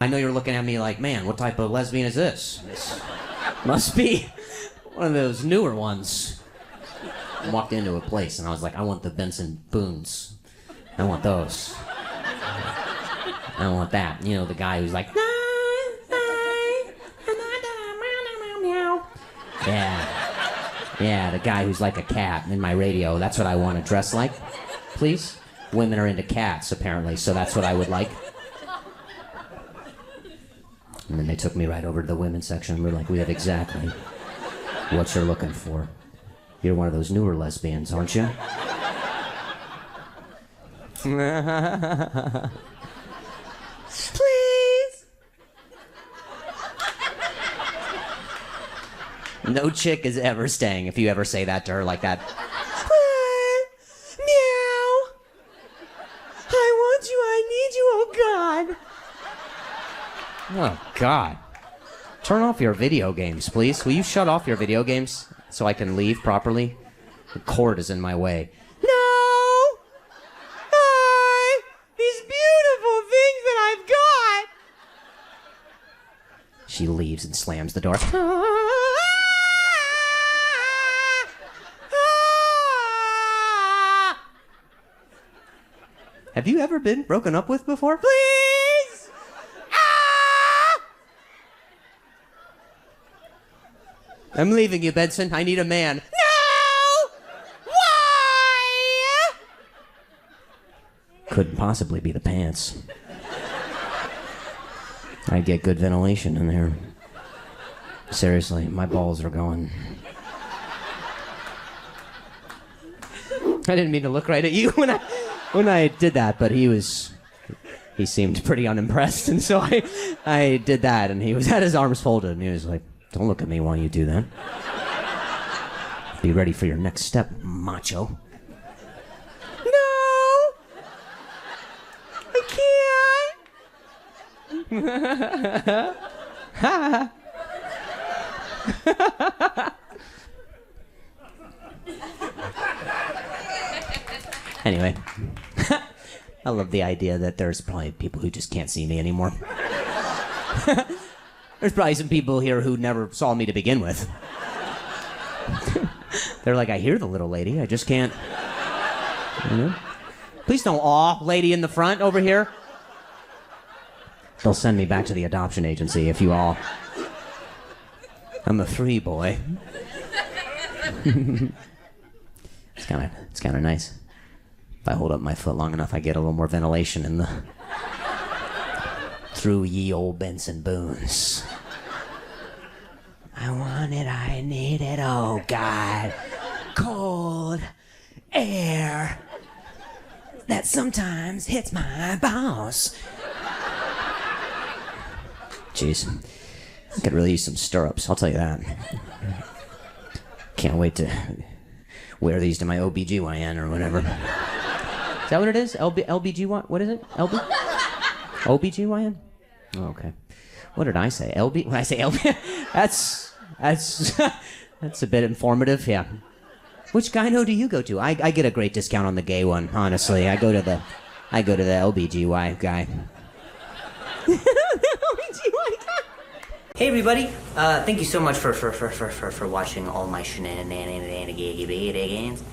I know you're looking at me like, man, what type of lesbian is this? This must be one of those newer ones. I walked into a place and I was like, I want the Benson Boons. I want those. I want that. You know, the guy who's like, yeah, the guy who's like a cat in my radio. That's what I want to dress like, please. Women are into cats, apparently, so that's what I would like. And then they took me right over to the women's section. We're like, we have exactly what you're looking for. You're one of those newer lesbians, aren't you? Please. No chick is ever staying if you ever say that to her like that. Meow. I want you, I need you, oh God. Oh, God. Turn off your video games, please. Will you shut off your video games so I can leave properly? The cord is in my way. No! Hi! These beautiful things that I've got! She leaves and slams the door. Have you ever been broken up with before? Please! I'm leaving you, Benson. I need a man. No! Why? Couldn't possibly be the pants. I get good ventilation in there. Seriously, my balls are going. I didn't mean to look right at you when I did that, but he seemed pretty unimpressed, and so I did that, and he was had his arms folded, and he was like, don't look at me while you do that. Be ready for your next step, macho. No! I can't! Anyway, I love the idea that there's probably people who just can't see me anymore. There's probably some people here who never saw me to begin with. They're like, I hear the little lady, I just can't. You know? Please don't awe, lady in the front over here. They'll send me back to the adoption agency if you all. I'm a free boy. It's kind of nice. If I hold up my foot long enough, I get a little more ventilation in the through ye old Benson Boons. I want it, I need it, oh God. Cold air that sometimes hits my balls. Jeez, I could really use some stirrups, I'll tell you that. Can't wait to wear these to my OBGYN or whatever. Is that what it is? LBGYN? What is it? OBGYN? Oh, okay. What did I say? LB? When I say LB, that's a bit informative. Yeah. Which gyno do you go to? I get a great discount on the gay one. Honestly, I go to the LBGY guy. Hey everybody! Thank you so much for watching all my shenanigans.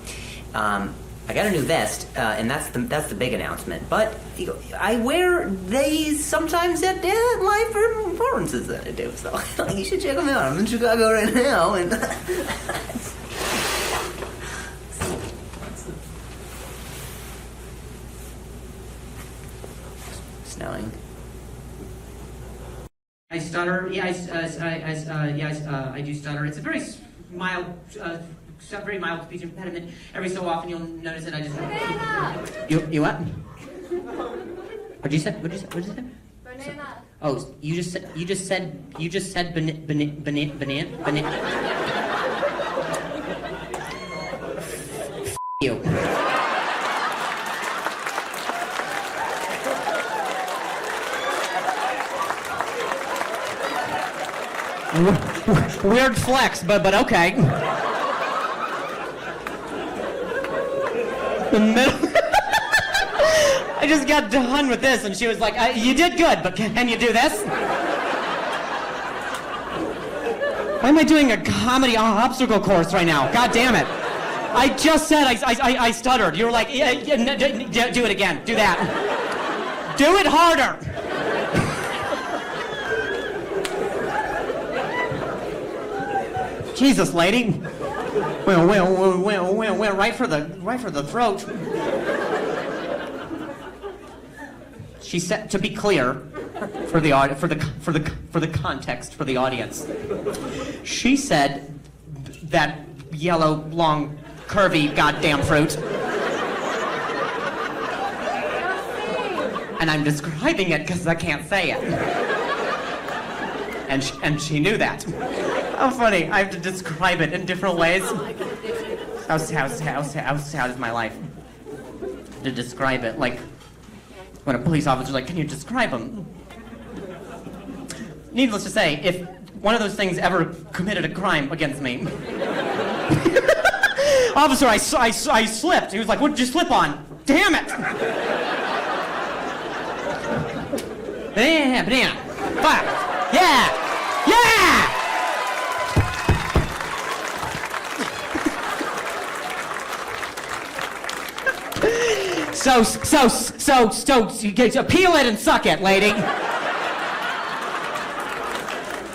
I got a new vest, and that's the big announcement. But I wear these sometimes at live performances that I do. So you should check them out. I'm in Chicago right now, and snowing. I stutter. Yeah, I do stutter. It's a very mild. Very mild speech impediment. Every so often you'll notice that I just... You what? What'd you say? Banana. Oh, you just said banana. You. Weird flex, but okay. The middle. I just got done with this, and she was like, you did good, but can you do this? Why am I doing a comedy obstacle course right now? God damn it. I just said I stuttered. You were like, yeah, do it again. Do that. Do it harder. Jesus, lady. Well, right for the throat. She said, to be clear, for the context for the audience. She said that yellow, long, curvy, goddamn fruit. And I'm describing it because I can't say it. And she knew that. How funny! I have to describe it in different ways. How sad is my life? To describe it, like when a police officer's like, "Can you describe him?" Needless to say, if one of those things ever committed a crime against me, officer, I slipped. He was like, "What did you slip on?" Damn it! Banana. Fuck. Yeah. Yeah. So, you peel it and suck it, lady.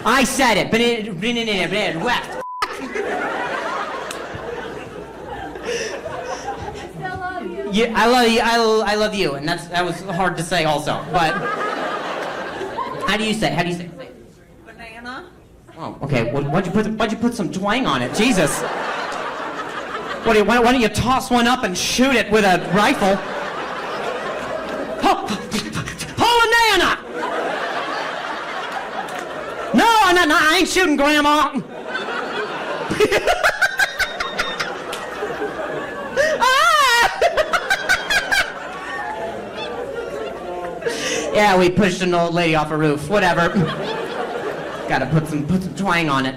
I said it, banana, wet. Yeah, I love you. I love you, and that was hard to say also. But how do you say? Banana. Oh, okay. Well, why'd you put some twang on it? Jesus. Why don't you toss one up and shoot it with a rifle? Banana! No, I ain't shooting, Grandma. Yeah, we pushed an old lady off a roof. Whatever. Gotta put some twang on it.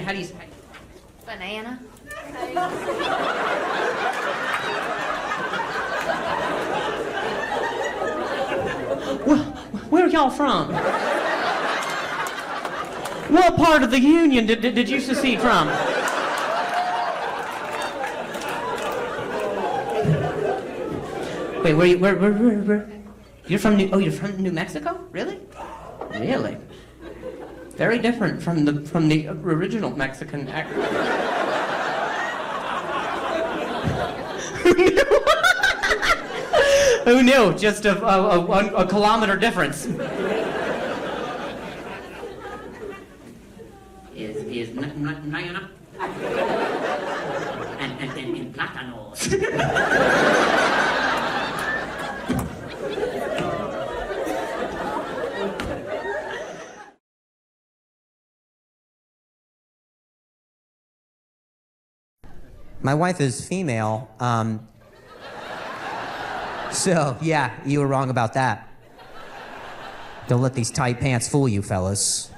How do you say? Banana. Where are y'all from? What part of the Union did you secede from? Wait, where? You're from New Mexico? Really? Really? Very different from the original Mexican accent. Who knew? Just a kilometer difference. Is Nayana and plátanos. My wife is female, so yeah, you were wrong about that. Don't let these tight pants fool you, fellas.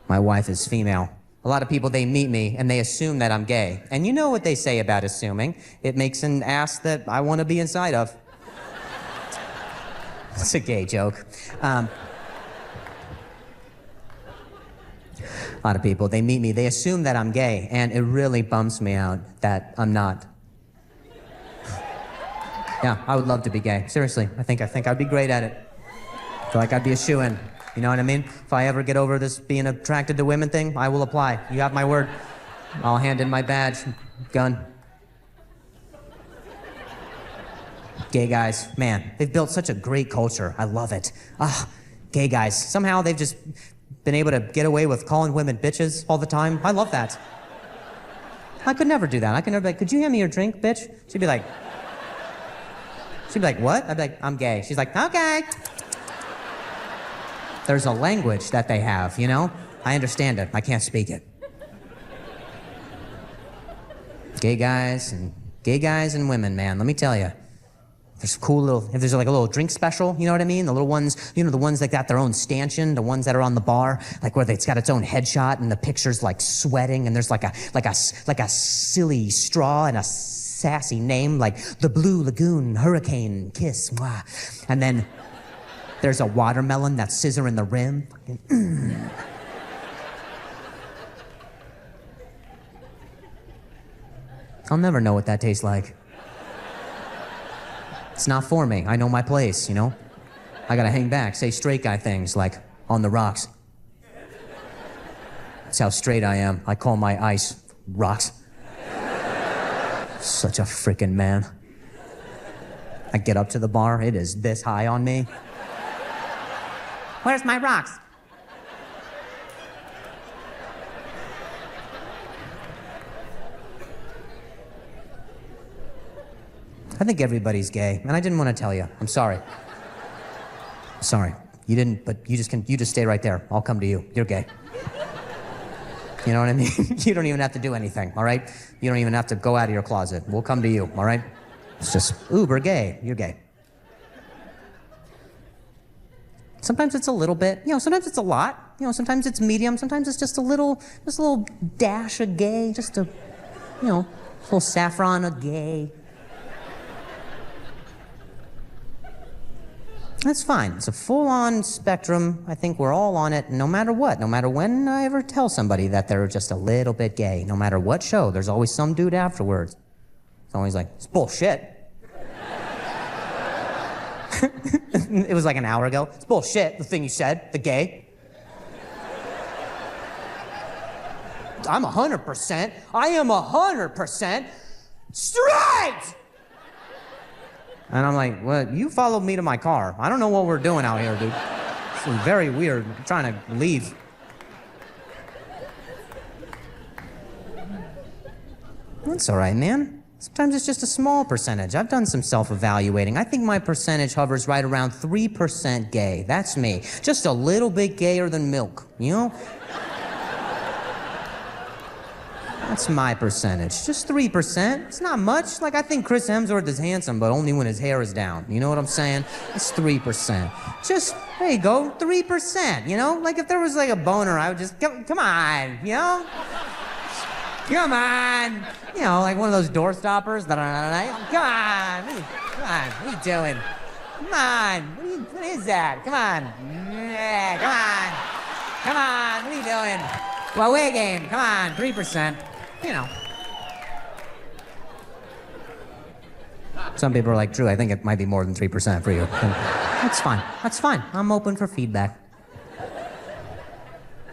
My wife is female. A lot of people, they meet me and they assume that I'm gay. And you know what they say about assuming. It makes an ass that I want to be inside of. It's a gay joke. A lot of people, they meet me, they assume that I'm gay, and it really bums me out that I'm not. Yeah, I would love to be gay. Seriously, I think I'd be great at it. I feel like I'd be a shoo-in. You know what I mean? If I ever get over this being attracted to women thing, I will apply. You have my word. I'll hand in my badge, gun. Gay guys, man, they've built such a great culture. I love it. Gay guys. Somehow they've just been able to get away with calling women bitches all the time. I love that. I could never do that. I could never be like, could you hand me your drink, bitch? She'd be like, what? I'd be like, I'm gay. She's like, okay. There's a language that they have, you know? I understand it. I can't speak it. Gay guys and women, man, let me tell you. There's cool little, if there's like a little drink special, you know what I mean? The little ones, you know, the ones that got their own stanchion, the ones that are on the bar, like where it's got its own headshot and the picture's like sweating and there's like a silly straw and a sassy name like the Blue Lagoon Hurricane Kiss. Mwah. And then there's a watermelon that's scissoring the rim. I'll never know what that tastes like. It's not for me. I know my place, you know? I gotta hang back, say straight guy things like, on the rocks. That's how straight I am. I call my ice rocks. Such a freaking man. I get up to the bar, it is this high on me. Where's my rocks? I think everybody's gay, and I didn't want to tell you. I'm sorry. Sorry. You didn't, but you just stay right there. I'll come to you. You're gay. You know what I mean? You don't even have to do anything, all right? You don't even have to go out of your closet. We'll come to you, all right? It's just uber gay. You're gay. Sometimes it's a little bit, you know, sometimes it's a lot. You know, sometimes it's medium, sometimes it's just a little dash of gay, just a, you know, a little saffron of gay. That's fine. It's a full-on spectrum. I think we're all on it, no matter what. No matter when I ever tell somebody that they're just a little bit gay. No matter what show, there's always some dude afterwards. It's always like, it's bullshit. It was like an hour ago. It's bullshit, the thing you said, the gay. I'm 100%. I am 100% straight! And I'm like, well, you followed me to my car. I don't know what we're doing out here, dude. It's very weird. I'm trying to leave. That's all right, man. Sometimes it's just a small percentage. I've done some self-evaluating. I think my percentage hovers right around 3% gay. That's me. Just a little bit gayer than milk, you know? That's my percentage. Just 3%. It's not much. Like, I think Chris Hemsworth is handsome, but only when his hair is down. You know what I'm saying? It's 3%. Just, there you go, 3%, you know? Like, if there was, like, a boner, I would just, come on, you know? Come on. You know, like one of those door stoppers. Come on. Come on. What are you doing? Come on. What is that? Come on. Yeah, come on. Come on. What are you doing? Well, we're game. Come on. 3%. You know. Some people are like, Drew, I think it might be more than 3% for you. That's fine. That's fine. I'm open for feedback.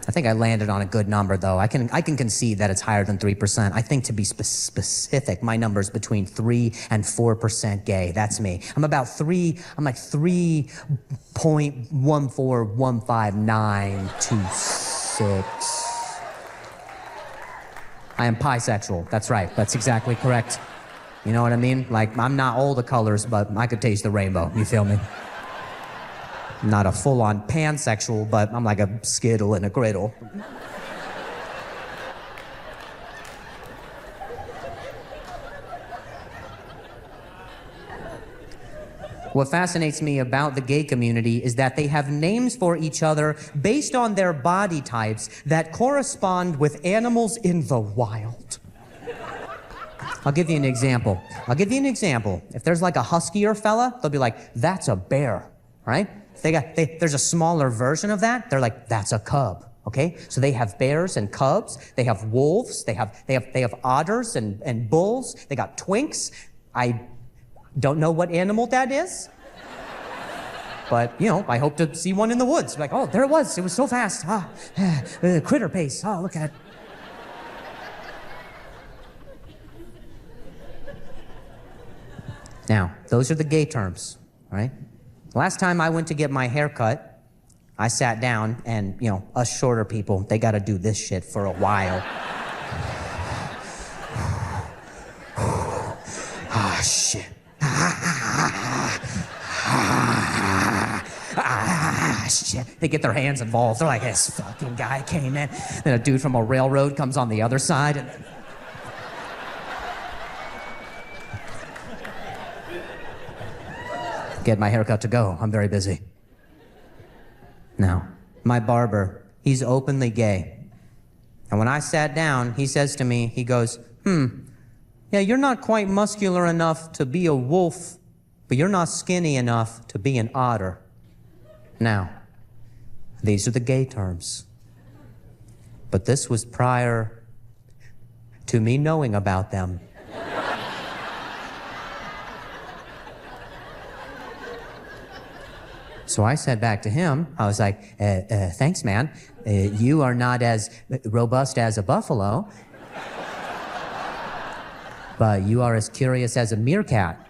I think I landed on a good number, though. I can concede that it's higher than 3%. I think, to be specific, my number's between 3 and 4% gay. That's me. I'm like 3.1415926. I am bisexual. That's right. That's exactly correct. You know what I mean? Like, I'm not all the colors, but I could taste the rainbow. You feel me? I'm not a full-on pansexual, but I'm like a skittle in a griddle. What fascinates me about the gay community is that they have names for each other based on their body types that correspond with animals in the wild. I'll give you an example. If there's like a huskier fella, they'll be like, that's a bear, right? There's a smaller version of that. They're like, that's a cub. Okay, so they have bears and cubs. They have wolves. They have otters and bulls. They got twinks. I don't know what animal that is, but you know, I hope to see one in the woods. Like, oh, there it was. It was so fast. Critter pace. Oh, look at it. Now, those are the gay terms, all right? Last time I went to get my hair cut, I sat down and, you know, us shorter people, they gotta do this shit for a while. Ah, shit. Shit. They get their hands involved. They're like, this fucking guy came in. Then a dude from a railroad comes on the other side and... Get my haircut to go. I'm very busy. Now, my barber, he's openly gay. And when I sat down, he says to me, he goes, Yeah, you're not quite muscular enough to be a wolf, but you're not skinny enough to be an otter. Now, these are the gay terms. But this was prior to me knowing about them. So I said back to him, I was like, thanks, man. You are not as robust as a buffalo, but you are as curious as a meerkat.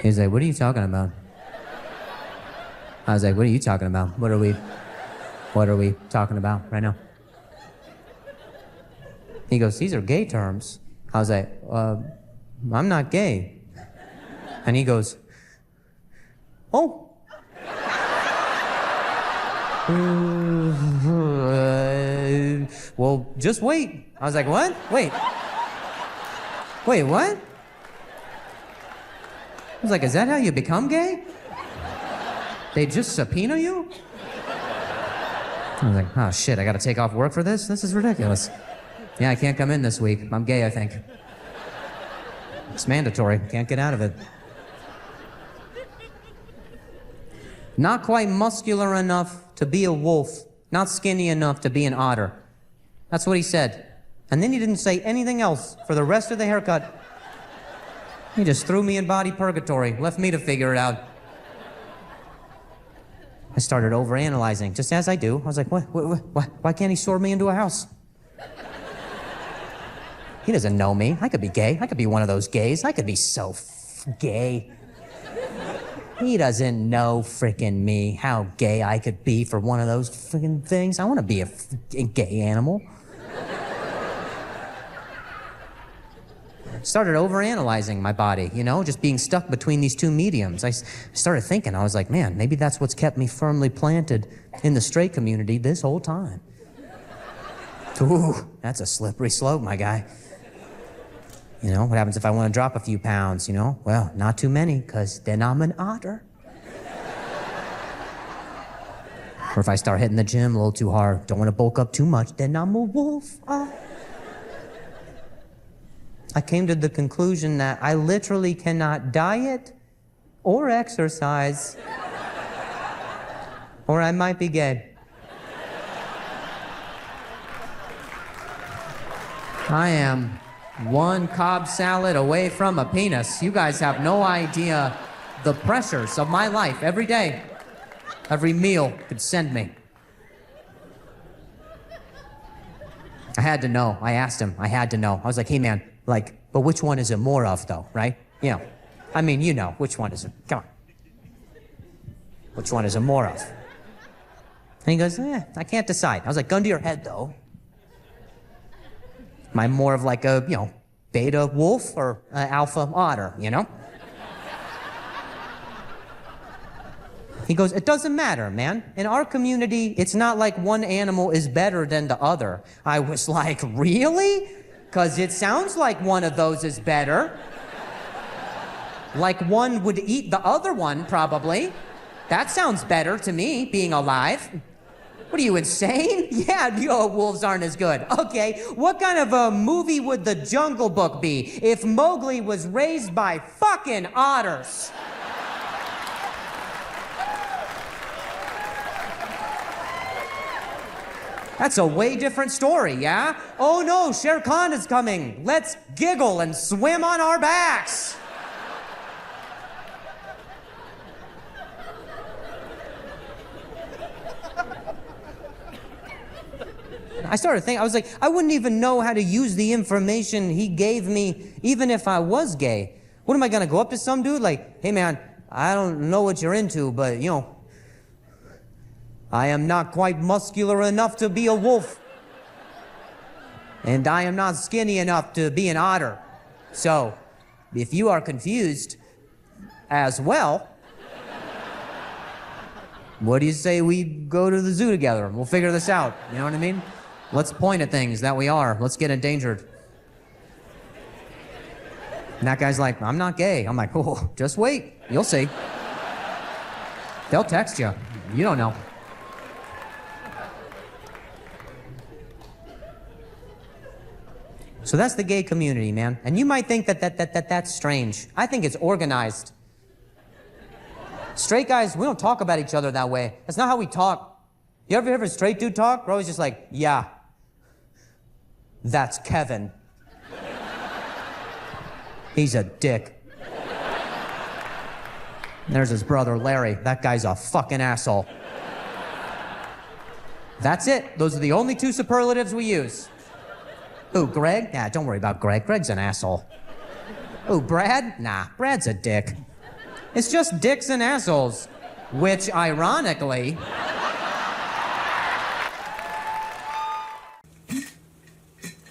He was like, what are you talking about? I was like, what are you talking about? What are we talking about right now? He goes, these are gay terms. I was like, I'm not gay. And he goes, oh. Well, just wait. I was like, what? Wait, what? I was like, is that how you become gay? They just subpoena you? I was like, oh shit, I gotta take off work for this? This is ridiculous. Yeah, I can't come in this week. I'm gay, I think. It's mandatory. Can't get out of it. Not quite muscular enough to be a wolf. Not skinny enough to be an otter. That's what he said. And then he didn't say anything else for the rest of the haircut. He just threw me in body purgatory, left me to figure it out. I started overanalyzing, just as I do. I was like, why can't he sort me into a house? He doesn't know me. I could be gay. I could be one of those gays. I could be so gay. He doesn't know frickin' me, how gay I could be for one of those frickin' things. I want to be a gay animal. Started overanalyzing my body, you know, just being stuck between these two mediums. I started thinking, I was like, man, maybe that's what's kept me firmly planted in the straight community this whole time. Ooh, that's a slippery slope, my guy. You know, what happens if I want to drop a few pounds, you know? Well, not too many, because then I'm an otter. Or if I start hitting the gym a little too hard, don't want to bulk up too much, then I'm a wolf. I came to the conclusion that I literally cannot diet or exercise, or I might be gay. I am one Cobb salad away from a penis. You guys have no idea the pressures of my life every day. Every meal could send me. I had to know. I asked him. I had to know. I was like, hey, man, like, but which one is it more of, though, right? You know, I mean, you know, which one is it? Come on. Which one is it more of? And he goes, I can't decide. I was like, gun to your head, though. Am I more of like a, you know, beta wolf or alpha otter, you know? He goes, it doesn't matter, man. In our community, it's not like one animal is better than the other. I was like, really? Because it sounds like one of those is better. Like one would eat the other one, probably. That sounds better to me, being alive. What are you, insane? Yeah, wolves aren't as good. Okay, what kind of a movie would The Jungle Book be if Mowgli was raised by fucking otters? That's a way different story, yeah? Oh no, Shere Khan is coming. Let's giggle and swim on our backs. I started thinking, I was like, I wouldn't even know how to use the information he gave me, even if I was gay. What am I gonna go up to some dude like, hey man, I don't know what you're into, but you know, I am not quite muscular enough to be a wolf. And I am not skinny enough to be an otter. So, if you are confused as well, what do you say we go to the zoo together and we'll figure this out? You know what I mean? Let's point at things that we are. Let's get endangered. And that guy's like, I'm not gay. I'm like, oh, just wait. You'll see. They'll text you. You don't know. So that's the gay community, man. And you might think that's strange. I think it's organized. Straight guys, we don't talk about each other that way. That's not how we talk. You ever hear a straight dude talk? We're always just like, yeah, that's Kevin. He's a dick. There's his brother, Larry. That guy's a fucking asshole. That's it. Those are the only two superlatives we use. Ooh, Greg? Nah, don't worry about Greg. Greg's an asshole. Ooh, Brad? Nah, Brad's a dick. It's just dicks and assholes. Which, ironically...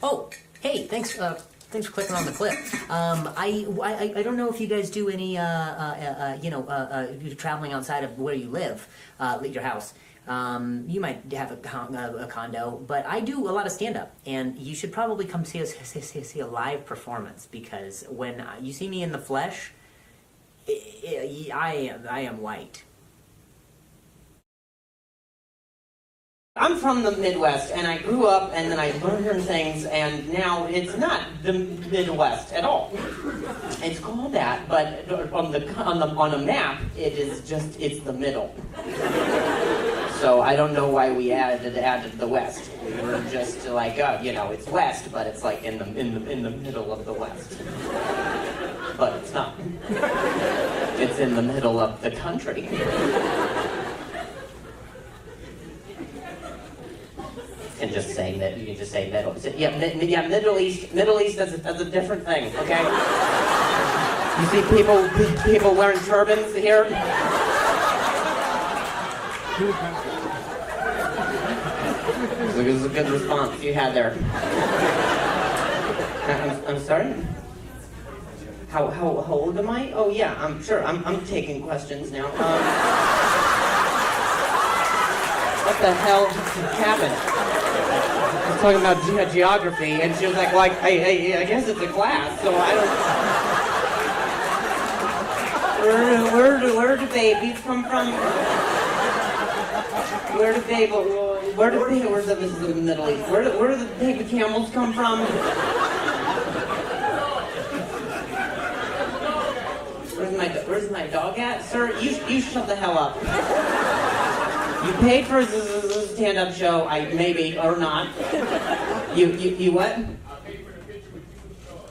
Oh, hey, thanks for clicking on the clip. I don't know if you guys do any, traveling outside of where you live, your house. You might have a condo, but I do a lot of stand-up, and you should probably come see a live performance, because when you see me in the flesh, I am white. I'm from the Midwest, and I grew up, and then I learned certain things, and now it's not the Midwest at all. It's called that, but on a map, it's the middle. So I don't know why we added the West. We were just like, it's West, but it's like in the middle of the West. But it's not. It's in the middle of the country. You can just say middle. Yeah, Middle East. Middle East. That's a different thing. Okay. You see people wearing turbans here. It was a good response you had there. I'm sorry. How old am I? Oh yeah, I'm sure. I'm taking questions now. What the hell happened? I was talking about geography, and she was like, hey, I guess it's a class, so I don't... Where do babies come from? Where do the Middle East? Where do the baby camels come from? Where's my dog at? Sir, you shut the hell up. You paid for a stand-up show, maybe, or not. You what?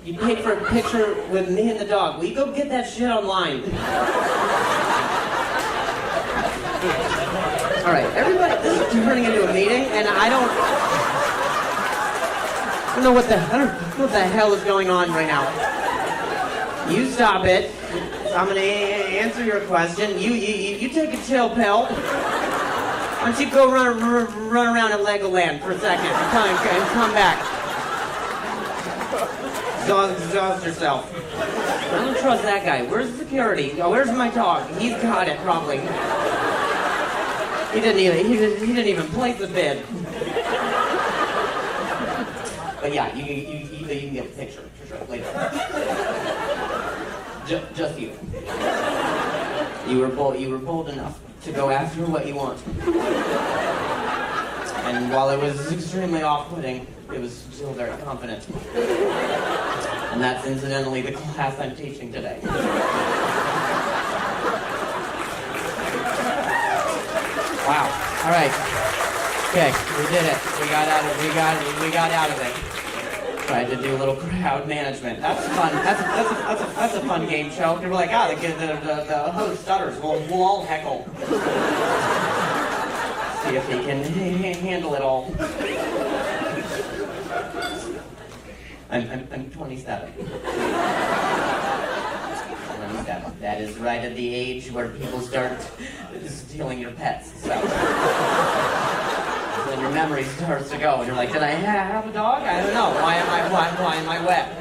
You paid for a picture with me and the dog. Will you go get that shit online? All right, everybody, this is turning into a meeting, and I don't know what the hell is going on right now. You stop it. I'm gonna answer your question. You take a chill pill. Why don't you go run around at Legoland for a second and come back. Exhaust yourself. I don't trust that guy. Where's security? Where's my dog? He's got it probably. He didn't even place the bid. But yeah, you can get a picture for sure later. Just you. You were bold enough to go after what you want. And while it was extremely off-putting, it was still very confident. And that's incidentally the class I'm teaching today. Wow. All right. Okay, we did it. We got out of it. Tried to do a little crowd management. That's fun. That's a fun game show. People are like, the host stutters. We'll all heckle. See if he can handle it all. I'm 27. 27. That is right at the age where people start stealing your pets. So when your memory starts to go, and you're like, did I have a dog? I don't know. Why am I wet?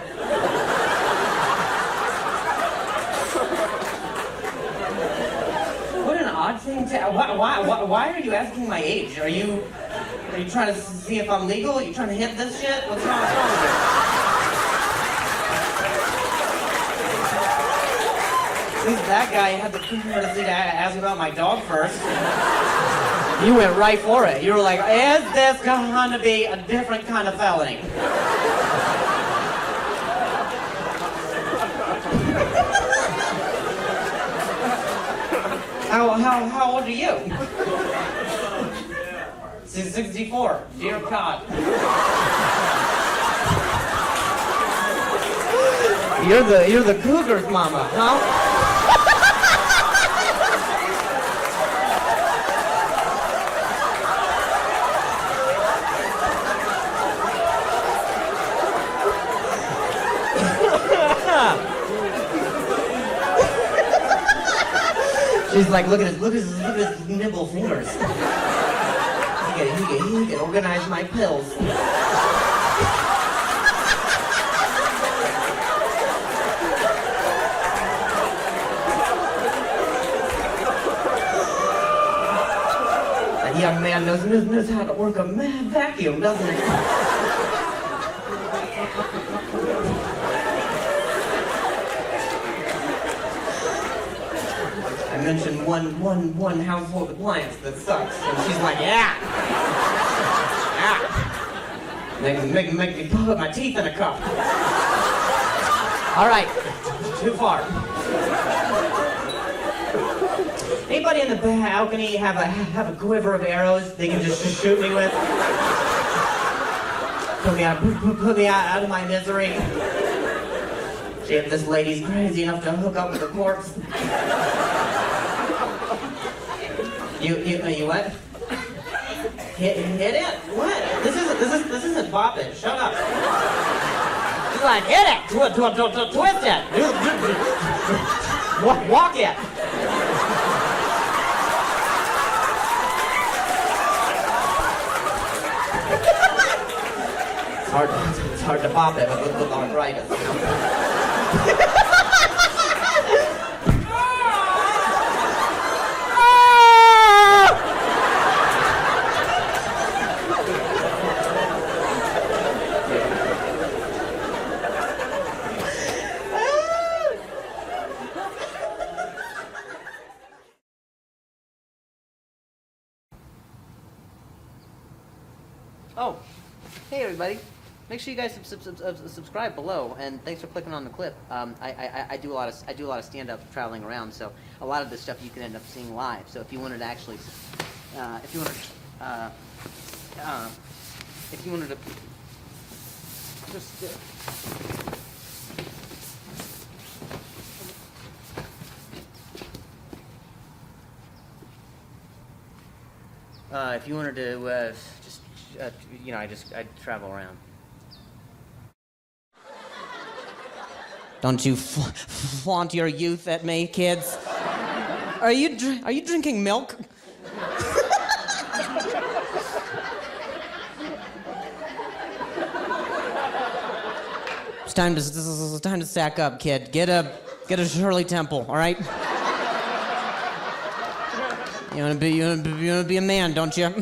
What an odd thing to... Why are you asking my age? Are you trying to see if I'm legal? Are you trying to hit this shit? What's wrong with you? That guy had the courtesy to ask about my dog first. You went right for it. You were like, is this going to be a different kind of felony? How old are you? 64. Dear God. You're the cougar's mama, huh? She's like, look at his nibble fingers. He can organize my pills. That young man knows how to work a vacuum, doesn't he? I mentioned one household appliance that sucks, and she's like, yeah. Make me put my teeth in a cup. All right, too far. Anybody in the balcony have a quiver of arrows they can just shoot me with? Put me out of my misery. See if this lady's crazy enough to hook up with a corpse. You what? Hit it? What? This isn't bop it. Shut up. He's like, hit it. Twist it. Walk it. It's hard to bop it with arthritis, you know? Oh, hey everybody! Make sure you guys subscribe below, and thanks for clicking on the clip. I do a lot of stand-up traveling around, so a lot of this stuff you can end up seeing live. So if you wanted to actually, if you wanted to just. If you wanted to just, you know, I travel around. Don't you flaunt your youth at me, kids? Are you drinking milk? It's time to sack up, kid. Get a Shirley Temple, all right? You wanna be a man, don't you?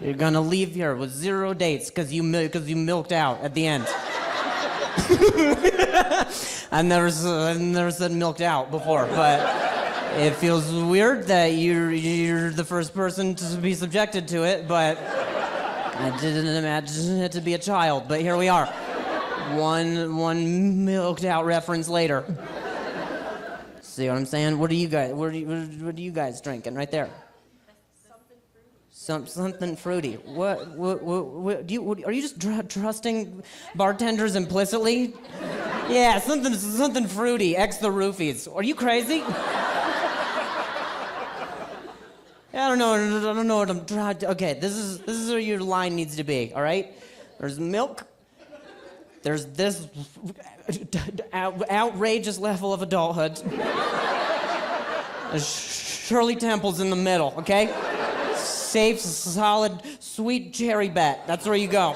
You're gonna leave here with 0 dates because you milked out at the end. I've never said milked out before, but it feels weird that you're the first person to be subjected to it. But I didn't imagine it to be a child. But here we are, one milked out reference later. See what I'm saying? What are you guys drinking right there? Something fruity. What are you just trusting bartenders implicitly? Yeah, something fruity. X the roofies. Are you crazy? I don't know what I'm trying to. Okay, this is where your line needs to be. All right. There's milk. There's this outrageous level of adulthood. There's Shirley Temple's in the middle. Okay. Safe, solid, sweet cherry bet. That's where you go.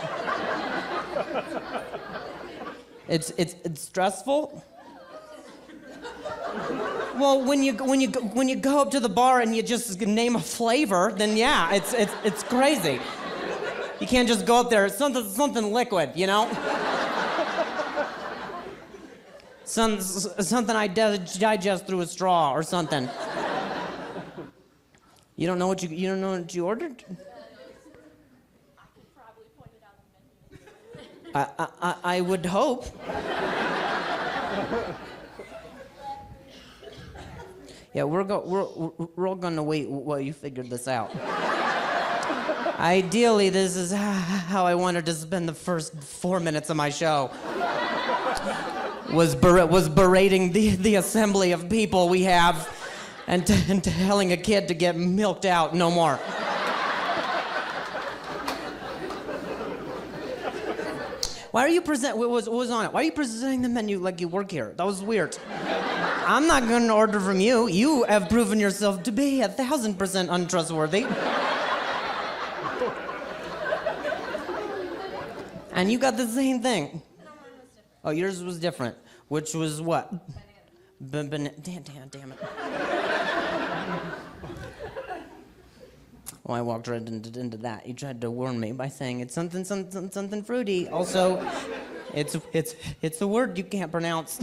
It's stressful. Well, when you go up to the bar and you just name a flavor, then yeah, it's crazy. You can't just go up there. It's something liquid, you know. Something I digest through a straw or something. You don't know what you ordered? I could probably point it out on the menu. I would hope. Yeah, we're all gonna wait while you figure this out. Ideally, this is how I wanted to spend the first 4 minutes of my show. Was berating the assembly of people we have and telling a kid to get milked out no more. Why are you what was on it? Why are you presenting the menu like you work here? That was weird. I'm not gonna order from you. You have proven yourself to be 1,000% untrustworthy. And you got the same thing. Oh, yours was different. Which was what? Damn it. Well, I walked right into that. You tried to warn me by saying it's something fruity. Also, it's a word you can't pronounce.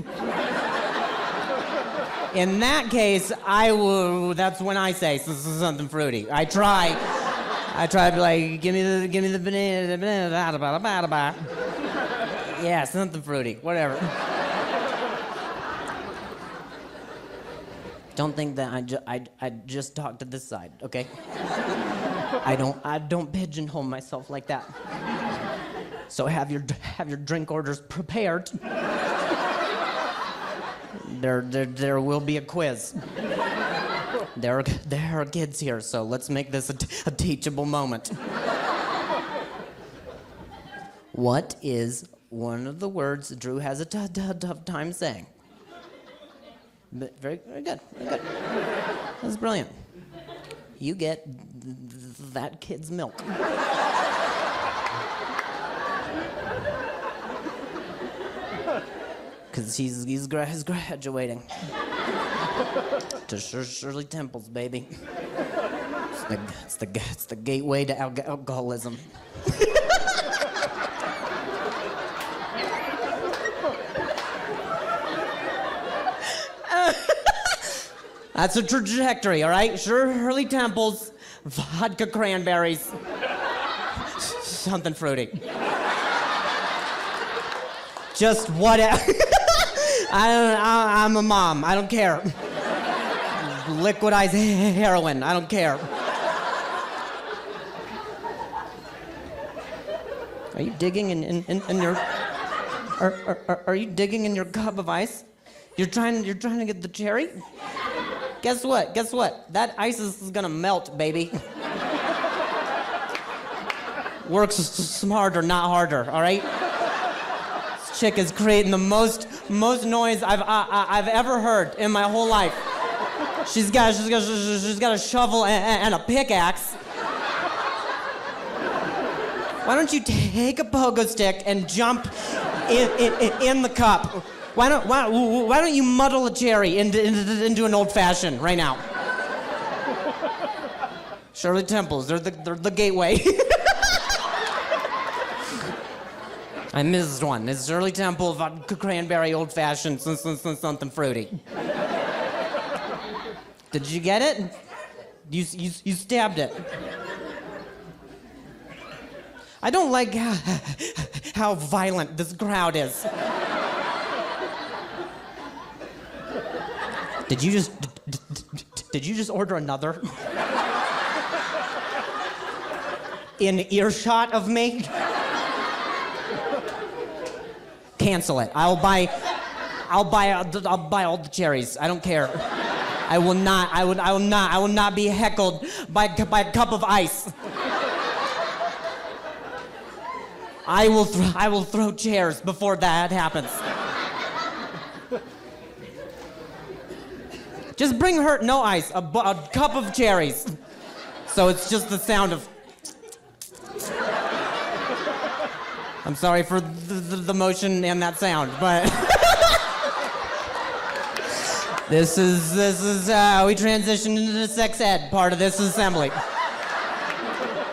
In that case, that's when I say something fruity. I try to be like, give me the banana, yeah, something fruity, whatever. Don't think that I just talk to this side, okay? I don't pigeonhole myself like that. So have your drink orders prepared. There will be a quiz. There are kids here, so let's make this a teachable moment. What is one of the words Drew has a tough time saying? But very good, very good. That's brilliant. You get that kid's milk. Because he's graduating. To Shirley Temple's, baby. It's the gateway to alcoholism. That's a trajectory, all right? Shirley Temple's, vodka cranberries, something fruity. Just whatever. I'm a mom. I don't care. Liquidized heroin. I don't care. Are you digging in your? Are you digging in your cup of ice? You're trying to get the cherry? Guess what? That ice is gonna melt, baby. Works smarter, not harder. All right. This chick is creating the most noise I've ever heard in my whole life. She's got a shovel and a pickaxe. Why don't you take a pogo stick and jump in the cup? Why don't you muddle a cherry into an old fashioned right now? Shirley Temples, they're the gateway. I missed one. It's Shirley Temple, vodka cranberry, old fashioned, something fruity. Did you get it? You stabbed it. I don't like how violent this crowd is. Did you just order another? In earshot of me? Cancel it. I'll buy all the cherries. I don't care. I will not be heckled by a cup of ice. I will throw chairs before that happens. Just bring her no ice, a cup of cherries. So it's just the sound of. I'm sorry for the motion and that sound, but this is how we transition into the sex ed part of this assembly.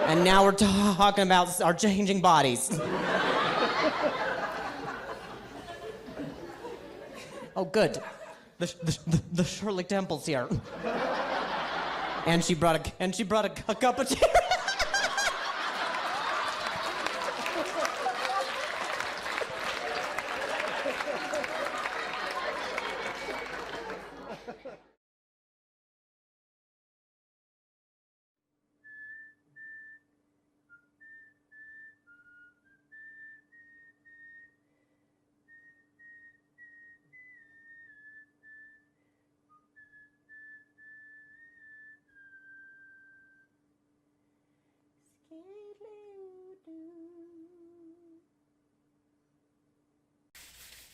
And now we're talking about our changing bodies. Oh, good. The Shirley Temple's here. And she brought a cup of tea.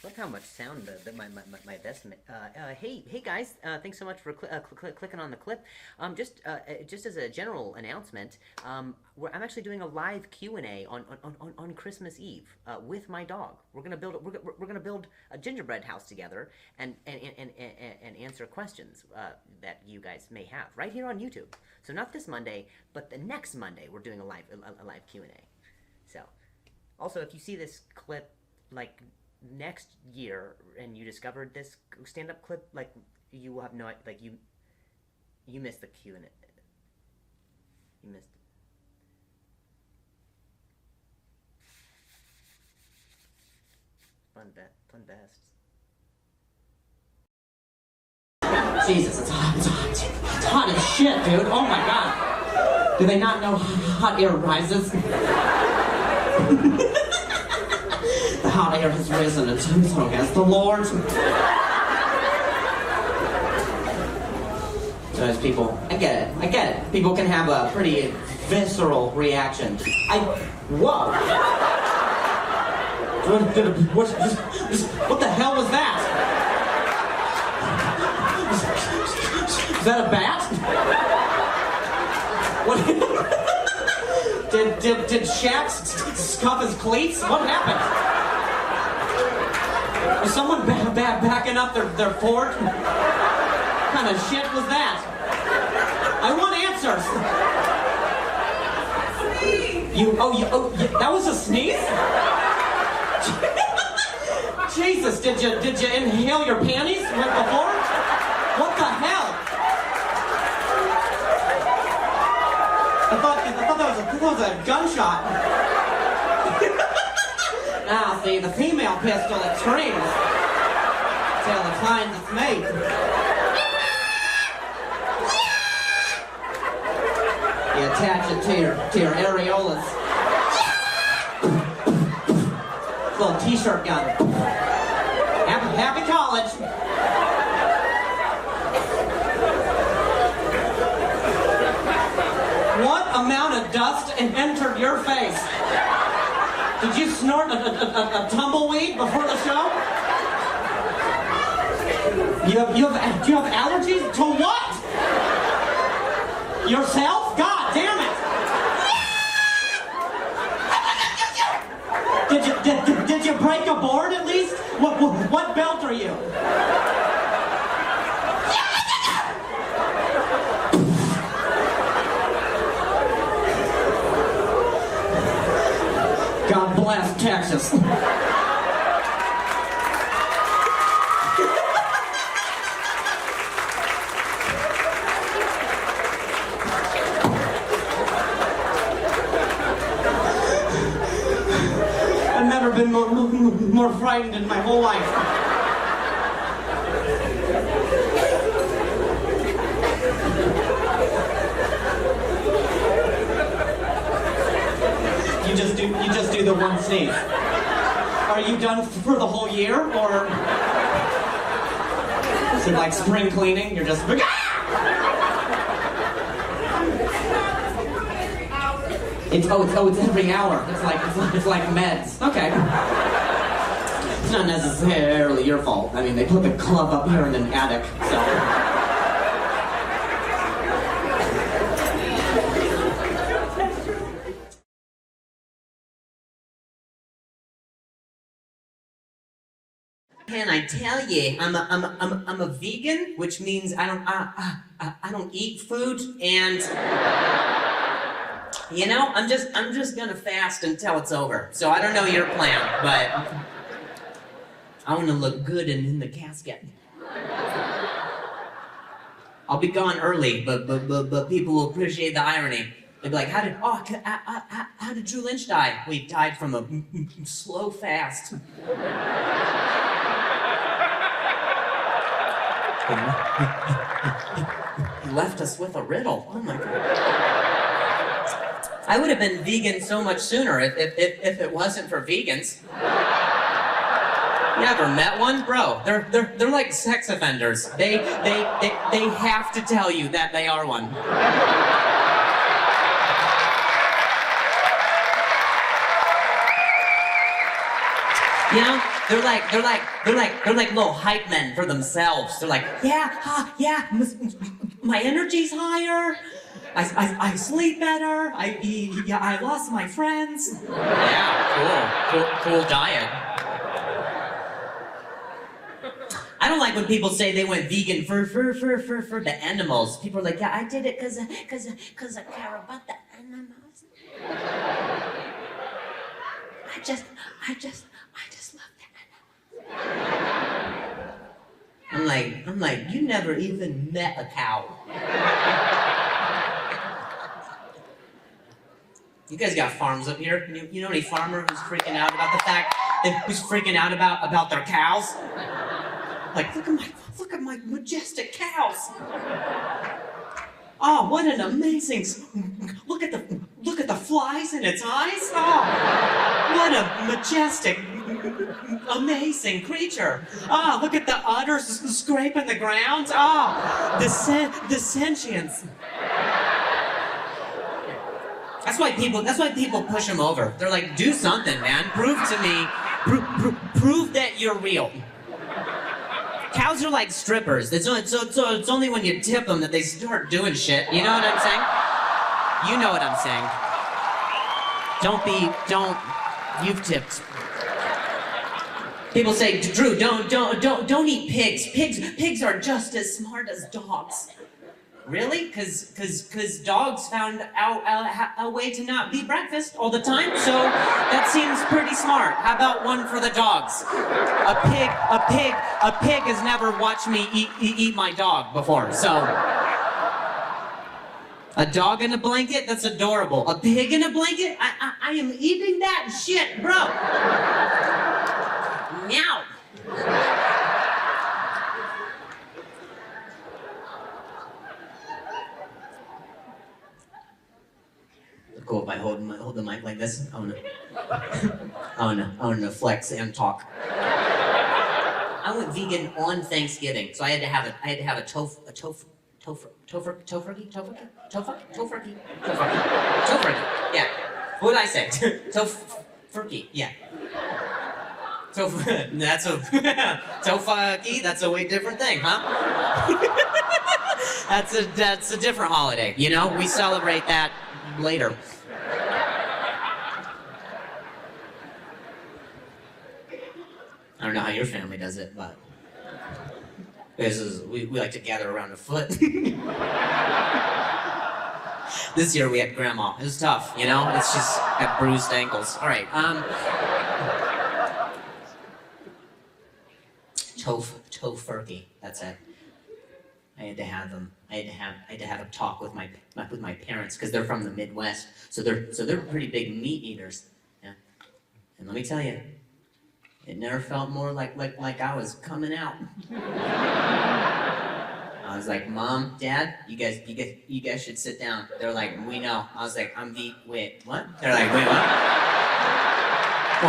Look how much sound that my vest hey guys, thanks so much for clicking on the clip. Just as a general announcement, I'm actually doing a live Q&A on Christmas Eve with my dog. We're gonna build a gingerbread house together and answer questions that you guys may have right here on YouTube. So not this Monday, but the next Monday we're doing a live Q&A. So also, if you see this clip like next year and you discovered this stand-up clip, like, you will have no, like, you missed the Q&A. You missed it. Fun best. Jesus, it's hot. It's hot as shit, dude. Oh my god. Do they not know hot air rises? The hot air has risen, and so has the Lord. Those people, I get it. People can have a pretty visceral reaction. Whoa! What the hell was that? Is that a bat? What? Did Shaq scuff his cleats? What happened? Was someone backing up their Ford? What kind of shit was that? I want answers. That was a sneeze? Jesus, did you inhale your panties right before? What the hell? I thought that was a gunshot. Ah, see, the female pistol, it screams till it finds its mate. You attach it to your areolas. Little t-shirt gun. Happy college. What amount of dust entered your face? Did you snort a tumbleweed before the show? Do you have allergies to what? Yourself? God damn it! Did you break a board at least? What belt are you? God bless Texas. I've never been more frightened in my whole life. You just do the one sneeze. Are you done for the whole year, or is it like spring cleaning? You're just It's every hour. It's like meds. Okay. It's not necessarily your fault. I mean, they put the club up here in an attic, so. Can I tell you, I'm a vegan, which means I don't eat food, and you know, I'm just gonna fast until it's over. So I don't know your plan, but I want to look good in the casket. I'll be gone early, but people will appreciate the irony. They'll be like, how did Drew Lynch die? Well, he died from a slow fast. He left us with a riddle. Oh my God. I would have been vegan so much sooner if it wasn't for vegans. You ever met one? Bro, they're like sex offenders. They have to tell you that they are one. You know, they're like little hype men for themselves. They're like, yeah, my energy's higher. I sleep better. I lost my friends. Yeah, cool diet. I don't like when people say they went vegan for the animals. People are like, yeah, I did it because I care about the animals. I just love the animals. I'm like, you never even met a cow. You guys got farms up here. You know any farmer who's freaking out about the fact that who's freaking out about their cows? Like, look at my majestic cows. Oh, what an amazing! Look at the flies in its eyes. Oh, what a majestic, amazing creature. Oh, look at the udders scraping the ground. Oh, the sentience. That's why people push them over. They're like, do something, man. Prove to me, prove that you're real. Cows are like strippers. It's only when you tip them that they start doing shit. You know what I'm saying? You know what I'm saying. You've tipped. People say, Drew, don't eat pigs. Pigs are just as smart as dogs. Really? Cause dogs found out a way to not be breakfast all the time, so that seems pretty smart. How about one for the dogs? A pig has never watched me eat my dog before, so. A dog in a blanket? That's adorable. A pig in a blanket? I am eating that shit, bro. Meow. Cool if I hold the mic like this. I wanna flex and talk. I went vegan on Thanksgiving, so I had to have a tofurkey. Yeah. What did I say? Tofurkey. Yeah. Tofurkey. That's a way different thing, huh? That's a different holiday. You know, we celebrate that later. I don't know how your family does it, but we like to gather around a foot. This year we had grandma. It was tough, you know? It's just got bruised ankles. All right. Tofurkey. That's it. I had to have them. I had to have a talk with my parents because they're from the Midwest, so they're pretty big meat eaters. Yeah. And let me tell you, it never felt more like I was coming out. I was like, Mom, Dad, you guys should sit down. They're like, we know. I was like, wait, what? They're like, wait, what?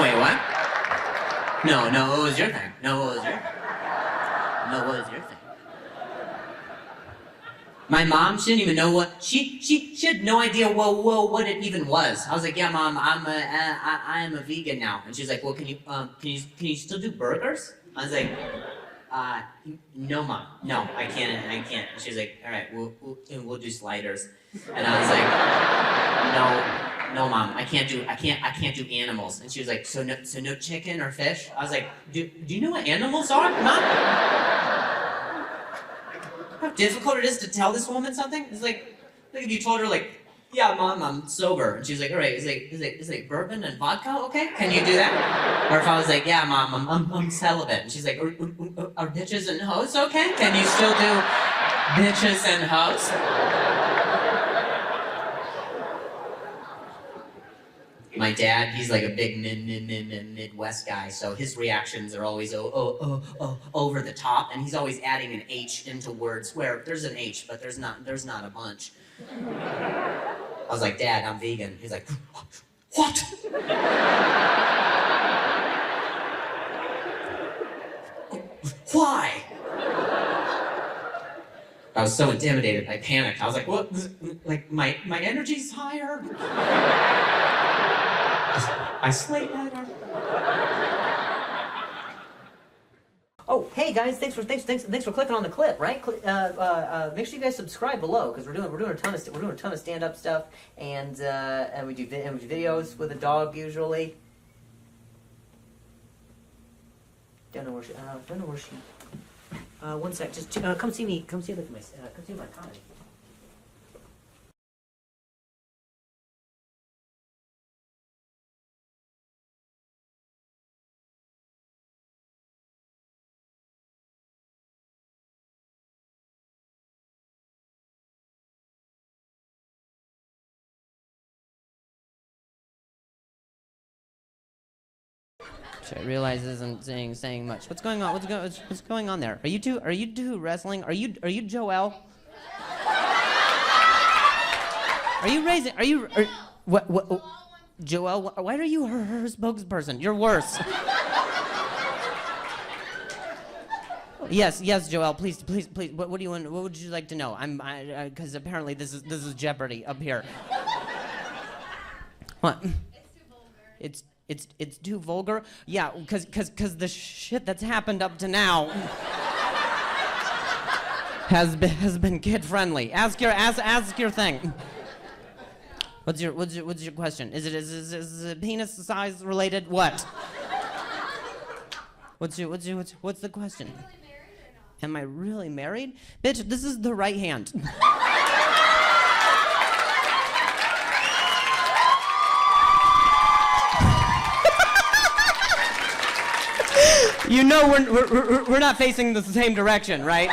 Wait, what? No, what was your thing? No, what was your thing? My mom, she didn't even know what, she had no idea, what it even was. I was like, yeah, Mom, I am a vegan now. And she's like, well, can you still do burgers? I was like, no, Mom, no, I can't. And she's like, all right, we'll do sliders. And I was like, no, Mom, I can't do animals. And she was like, so no chicken or fish? I was like, do you know what animals are, Mom? How difficult it is to tell this woman something? It's like if you told her like, yeah, Mom, I'm sober. And she's like, all right, is like bourbon and vodka okay? Can you do that? Or if I was like, yeah, Mom, I'm celibate. And she's like, are bitches and hoes okay? Can you still do bitches and hoes? My dad, he's like a big Midwest guy, so his reactions are always over the top, and he's always adding an H into words where there's an H, but there's not a bunch. I was like, Dad, I'm vegan. He's like, what? Why? I was so intimidated, I panicked. I was like, what? Like, my energy's higher? I sleep better. Hey guys, thanks for clicking on the clip. Right? Make sure you guys subscribe below because we're doing a ton of stand-up stuff, and we do videos with a dog usually. Don't know where she. One sec. Just come see me. Come see my comedy. I realize isn't saying much. What's going on? What's going on there? Are you two wrestling? Are you Joel? What? Joel, why are you her spokesperson? You're worse. Yes, Joel. Please. What do you want? What would you like to know? Because apparently this is Jeopardy up here. What? It's too vulgar. Yeah, because the shit that's happened up to now has been kid friendly. Ask your thing. What's your question? Is it penis size related? What? What's the question? Am I really married? Bitch, this is the right hand. You know we're not facing the same direction, right?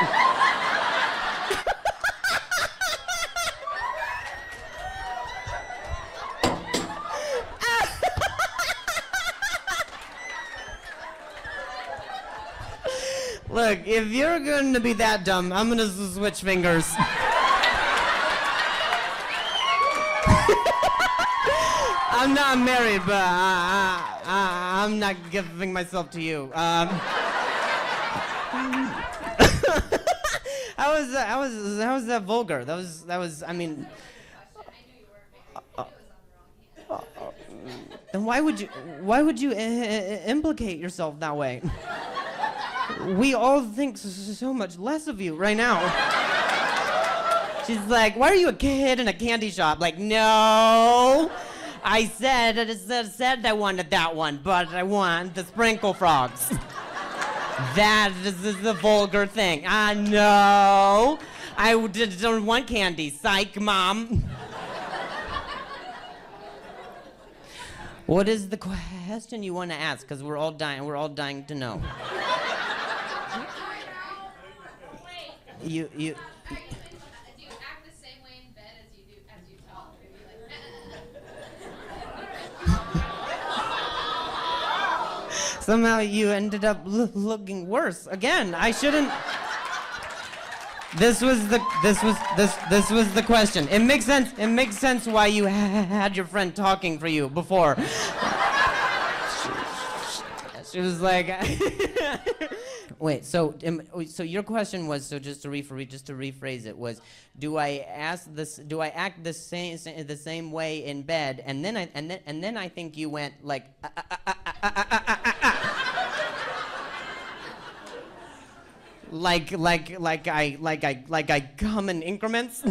Look, if you're going to be that dumb, I'm going to switch fingers. I'm not married, but I'm not giving myself to you. How was that vulgar? That was. I mean. Then why would you implicate yourself that way? We all think so much less of you right now. She's like, why are you a kid in a candy shop? Like, no. I said I wanted that one, but I want the sprinkle frogs. That is the vulgar thing. No. I don't want candy. Psych, Mom. What is the question you want to ask? Because we're all dying to know. You Do you act the same way in bed as you talk? Somehow you ended up looking worse. Again, I shouldn't. This was the question. It makes sense. It makes sense why you had your friend talking for you before. She was like. Wait. So your question was, so just to rephrase it, was, do I act the same way in bed? And then I think you went like. Like I come in increments? Do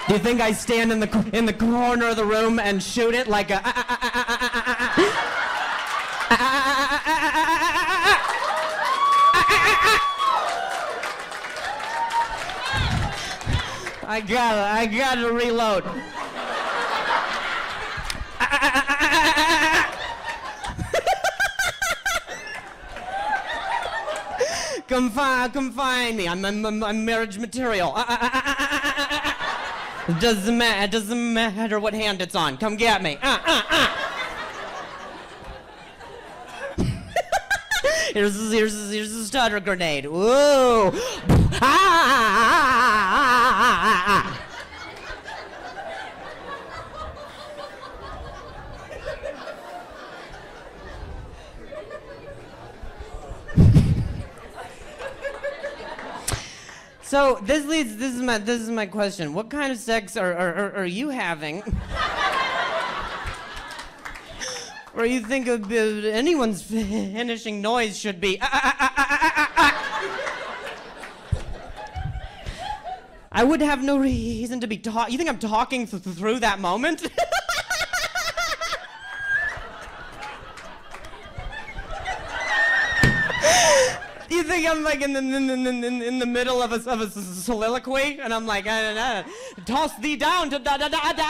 you think I stand in the corner of the room and shoot it like a? I gotta reload. Come find me. I'm marriage material. It doesn't matter what hand it's on. Come get me. Here's a stutter grenade. Whoa. So this is my question. What kind of sex are you having? where you think anyone's finishing noise should be. I would have no reason to be talking. You think I'm talking through that moment? You think I'm like in the middle of a soliloquy, and I'm like, toss thee down to da da da da.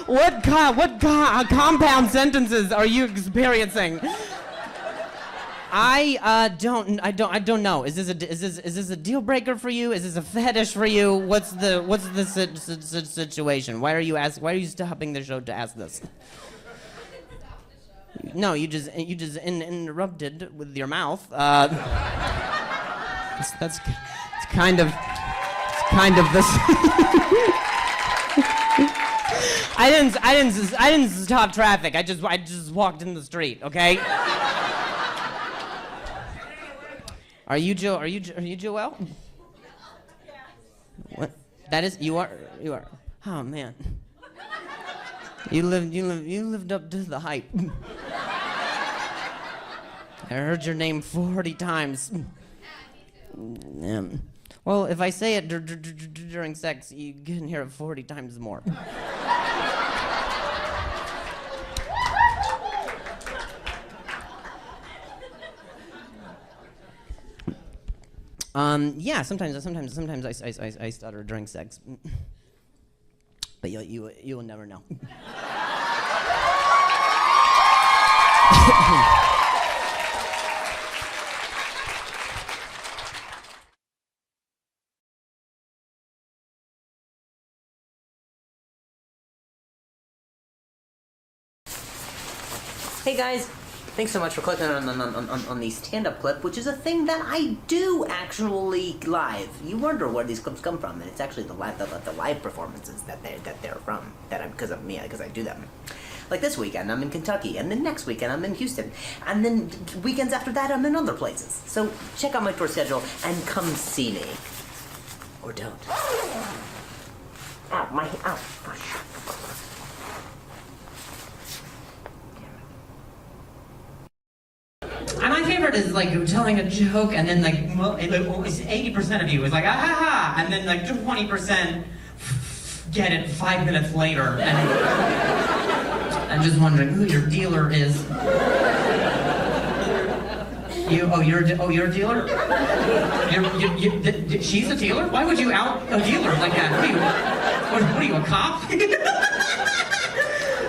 What compound sentences are you experiencing? I don't know. Is this a deal breaker for you? Is this a fetish for you? What's the situation? Why are you stopping the show to ask this? No, you just interrupted with your mouth. It's kind of this. I didn't stop traffic. I just walked in the street. Okay. Are you Joelle? What? That is you are. Oh man. You lived up to the hype. I heard your name 40 times. Well, if I say it during sex, you can hear it 40 times more. Yeah, sometimes I stutter during sex. But you will never know. Hey guys, thanks so much for clicking on the stand-up clip, which is a thing that I do actually live. You wonder where these clips come from, and it's actually the live performances that they're from. Because I do them. Like this weekend, I'm in Kentucky, and then next weekend, I'm in Houston, and then weekends after that, I'm in other places. So check out my tour schedule and come see me, or don't. Ow. And my favorite is like telling a joke, and then like 80% of you is like ah ha ha, and then like 20% get it 5 minutes later, and I'm just wondering who your dealer is. You're a dealer? She's a dealer? Why would you out a dealer like that? What are you, a cop?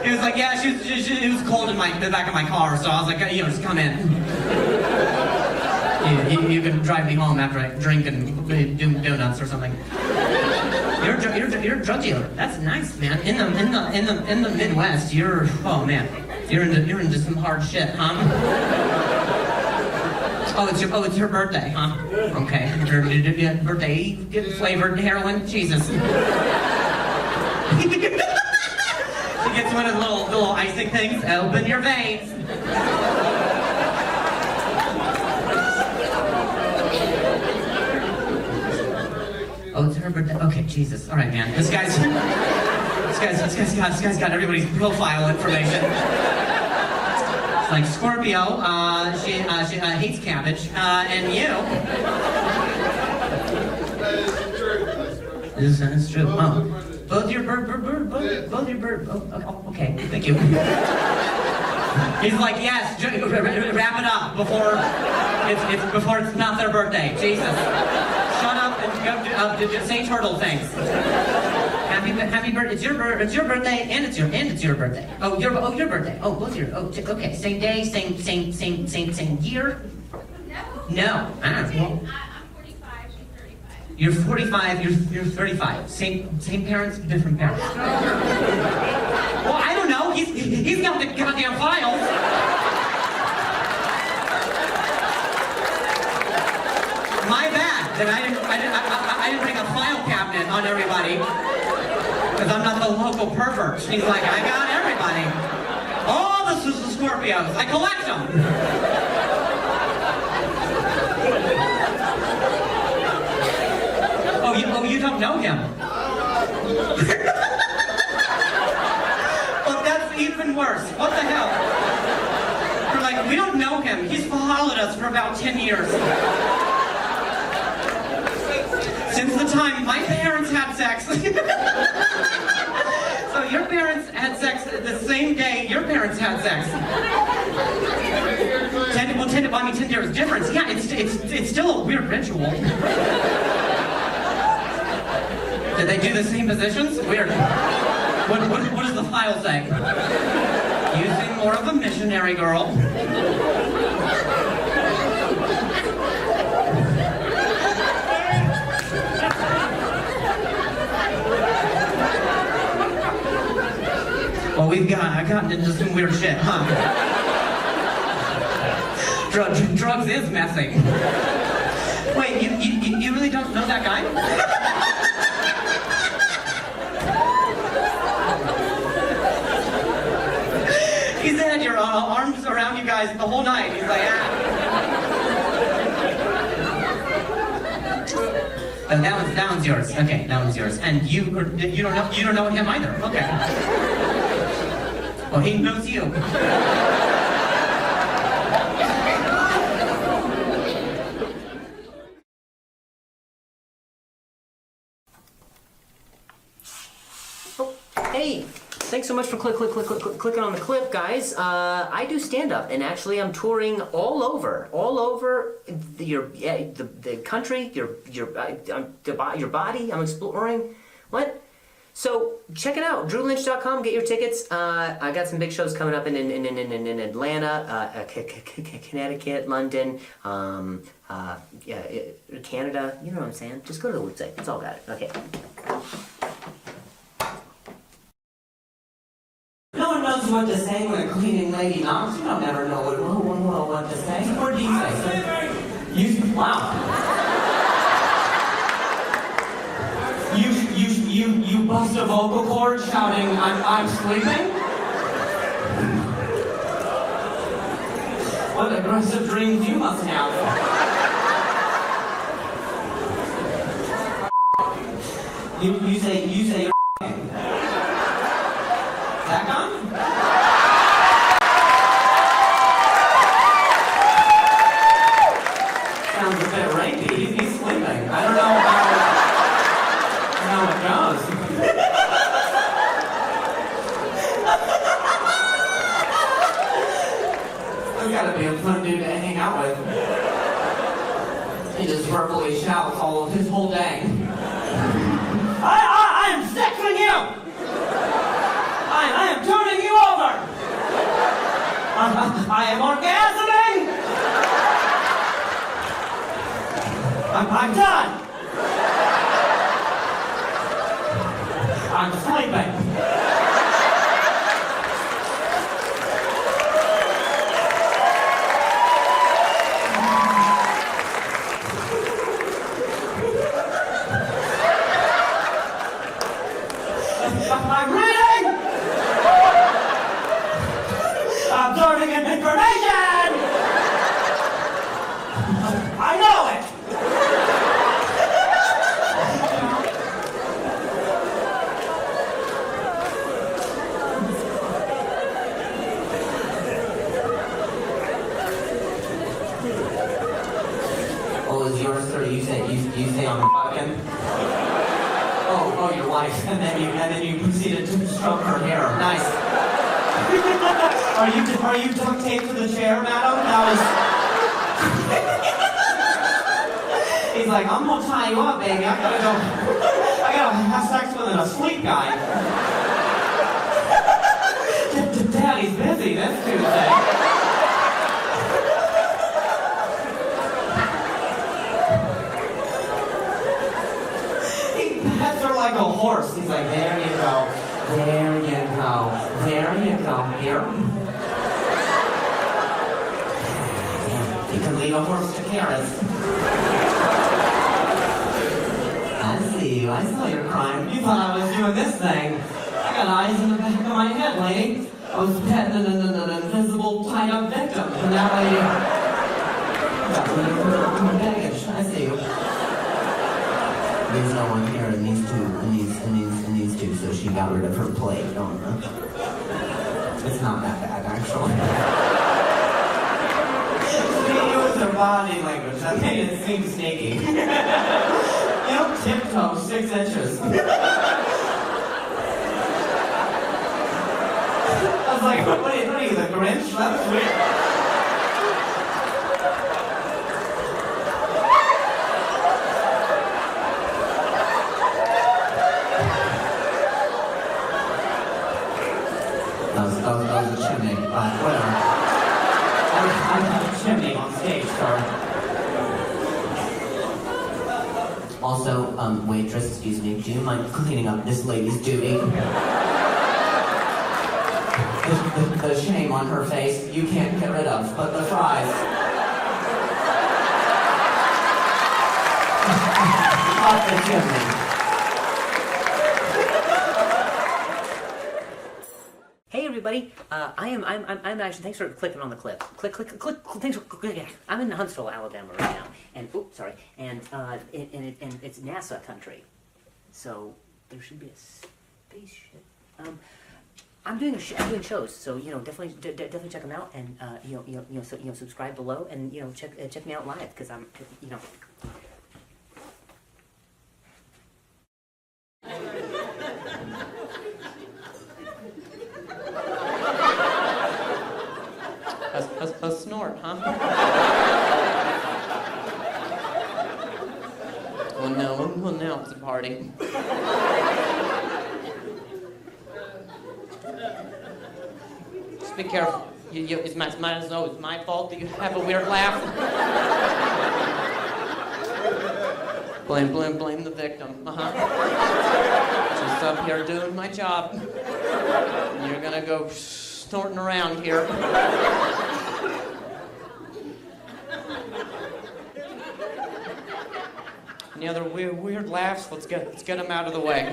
He was like, yeah, it was cold in the back of my car, so I was like, just come in. You can drive me home after I drink and do donuts or something. You're a drug dealer. That's nice, man. In the Midwest, you're into some hard shit, huh? Oh, it's your birthday, huh? Okay. Your birthday flavored heroin? Jesus. She gets one of the little icing things. Open your veins. Oh, it's her birthday. Okay, Jesus. All right, man. This guy's got everybody's profile information. It's like Scorpio. She hates cabbage. And you. This is true. Oh. Both your bird. Oh, okay, thank you. He's like, yes, wrap it up before it's not their birthday. Jesus. Shut up and go say turtle things. Happy birthday. It's your birthday and it's your birthday. Oh, your birthday. Oh, both your. Oh, okay. Same day, same year. No. Well, you're 45, you're 35. Same parents, different parents. Well, I don't know. He's got the goddamn files. My bad that I didn't bring a file cabinet on everybody. Because I'm not the local pervert. He's like, I got everybody. All the Scorpios. I collect them. Oh, you don't know him. even worse. What the hell? We're like, we don't know him. He's followed us for about 10 years. Since the time my parents had sex. So your parents had sex the same day your parents had sex. 10 years difference. Yeah, it's still a weird ritual. Did they do the same positions? Weird. What does the file say? You seem more of a missionary girl. Well, I've gotten into some weird shit, huh? Drugs is messy. Wait, you really don't know that guy? He's had your arms around you guys the whole night. He's like, ah. And that one's yours. Okay, that one's yours. And you don't know him either. Okay. Well, he knows you. Hey, thanks so much for clicking on the clip, guys. I do stand-up, and actually I'm touring all over the country, your body. I'm exploring. What? So check it out, drewlynch.com. Get your tickets. I got some big shows coming up in Atlanta, Connecticut, London, Canada. You know what I'm saying? Just go to the website. It's all got it. Okay. No one knows what to say when a cleaning lady knocks. You don't ever know what to say. What do you say? Wow. You bust a vocal cord shouting, I'm sleeping? What aggressive dreams you must have. You say that gun? Sounds a bit rapey. He's sleeping. I don't know how it goes. That's gotta be a fun dude to hang out with. He just verbally shouts his whole day. I am sexing you! I am turning you over! I am orgasming! I'm done! I'm sleeping. I'm reading! Absorbing information! I know it! Oh, is yours, sir? You say I'm fucking? Oh, your wife, and then you proceeded to stroke her hair. Nice. Are you duct taped to the chair, madam? He's like, I'm gonna tie you up, baby. I gotta have sex with an asleep guy. Daddy's busy this Tuesday. Like a horse. He's like, there you go, there you go, there you go, here. You can lead a horse to carrots. I see you, I saw your crime. You thought I was doing this thing. I got eyes in the back of my head, lady. I was petting an invisible tied-up victim, and now I got rid of her baggage. I see you. There's no one here in these two, so she got rid of her plate, don't her? It's not that bad, actually. She used her body language. That made it seem sneaky. You don't tiptoe 6 inches. I was like, what are you, the Grinch? That's weird. That was a chimney, but whatever. I'm not a chimney on stage, sorry. Also, waitress, excuse me, do you mind cleaning up this lady's duty? The shame on her face you can't get rid of, but the fries. Off the chimney. Hey everybody, I'm actually, thanks for clicking on the clip. Click, thanks for clicking. I'm in Huntsville, Alabama right now, and, and it's NASA country, so there should be a spaceship. I'm doing shows, so definitely check them out, and subscribe below, and check me out live, because I'm A snort, huh? Well, now it's a party. Just be careful. It's my fault that you have a weird laugh. Blame the victim. Just up here doing my job. And you're gonna go snorting around here. Any other weird laughs? Let's get them out of the way.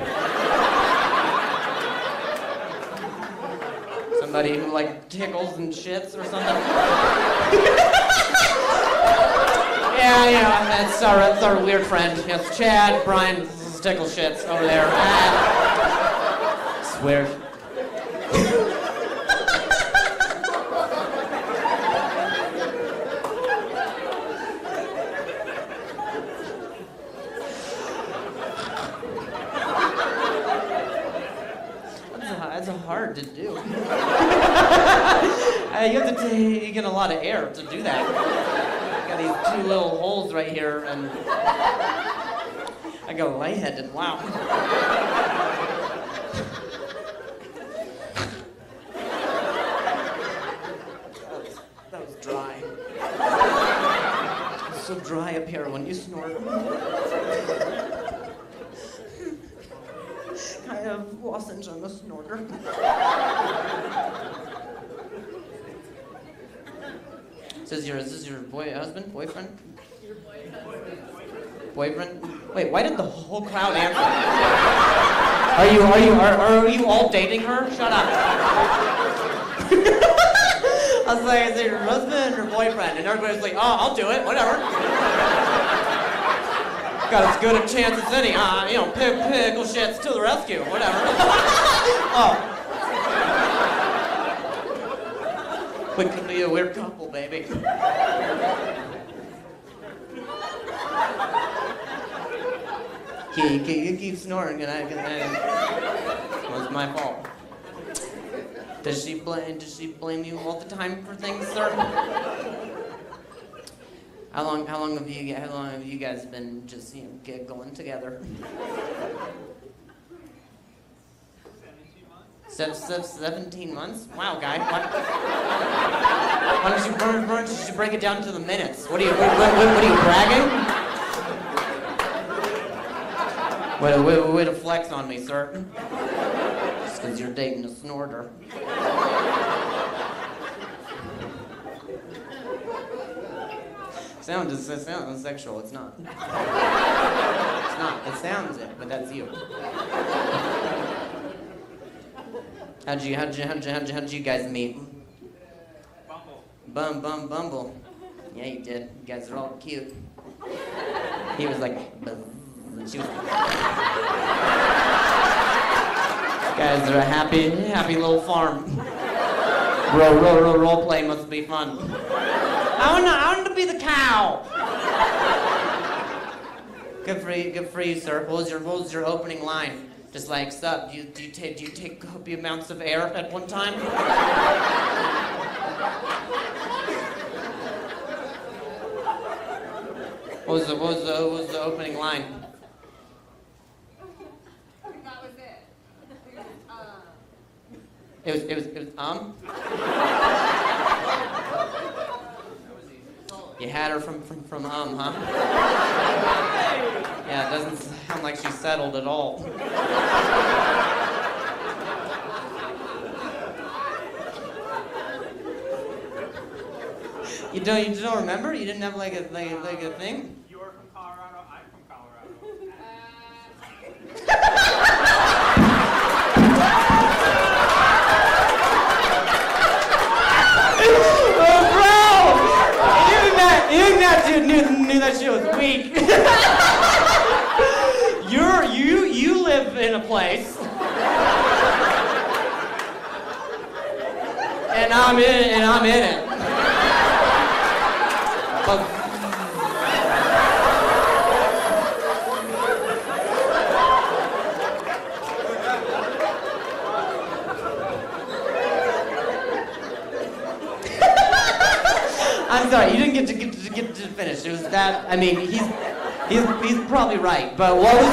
Somebody who tickles and shits or something. yeah, that's our weird friend. Yes, Chad, Brian, tickle shits over there. It's weird. That's hard to do. You have to take in a lot of air to do that. Got these 2 little holes right here, and I got lightheaded. Wow. That was dry. It's so dry up here when you snort. I have lozenge on the snorter. Is this your boyfriend? Your boyfriend? Wait, why did the whole crowd answer? Are you all dating her? Shut up. I was like, is it your husband or boyfriend? And everybody's like, oh, I'll do it, whatever. Got as good a chance as any, pickle shits to the rescue, whatever. Oh. We could be a weird couple, baby. You keep snoring, and it was my fault. Does she blame you all the time for things, sir? How long have you guys been just going together? 17 months? Wow, guy. Why don't you break it down to the minutes? What are you bragging? Way to flex on me, sir. Just because you're dating a snorter. Sounds sexual. It's not. It's not. It sounds it, but that's you. How'd you guys meet? Bumble. Yeah, you did. You guys are all cute. He was like, buzz. She was. Guys are a happy little farm. Role play must be fun. I want to be the cow. Good for you, sir. What was your opening line? Just like, sup, do you take copious amounts of air at one time? What was the opening line? That was it. It was You had her from huh? Yeah, it doesn't sound like she's settled at all. You don't remember? You didn't have like a thing? You are from Colorado. I'm from Colorado. You think that dude knew that shit was weak? You live in a place, and I'm in it. But I'm sorry, you didn't get to finish. It was that. I mean, he's probably right. But what was?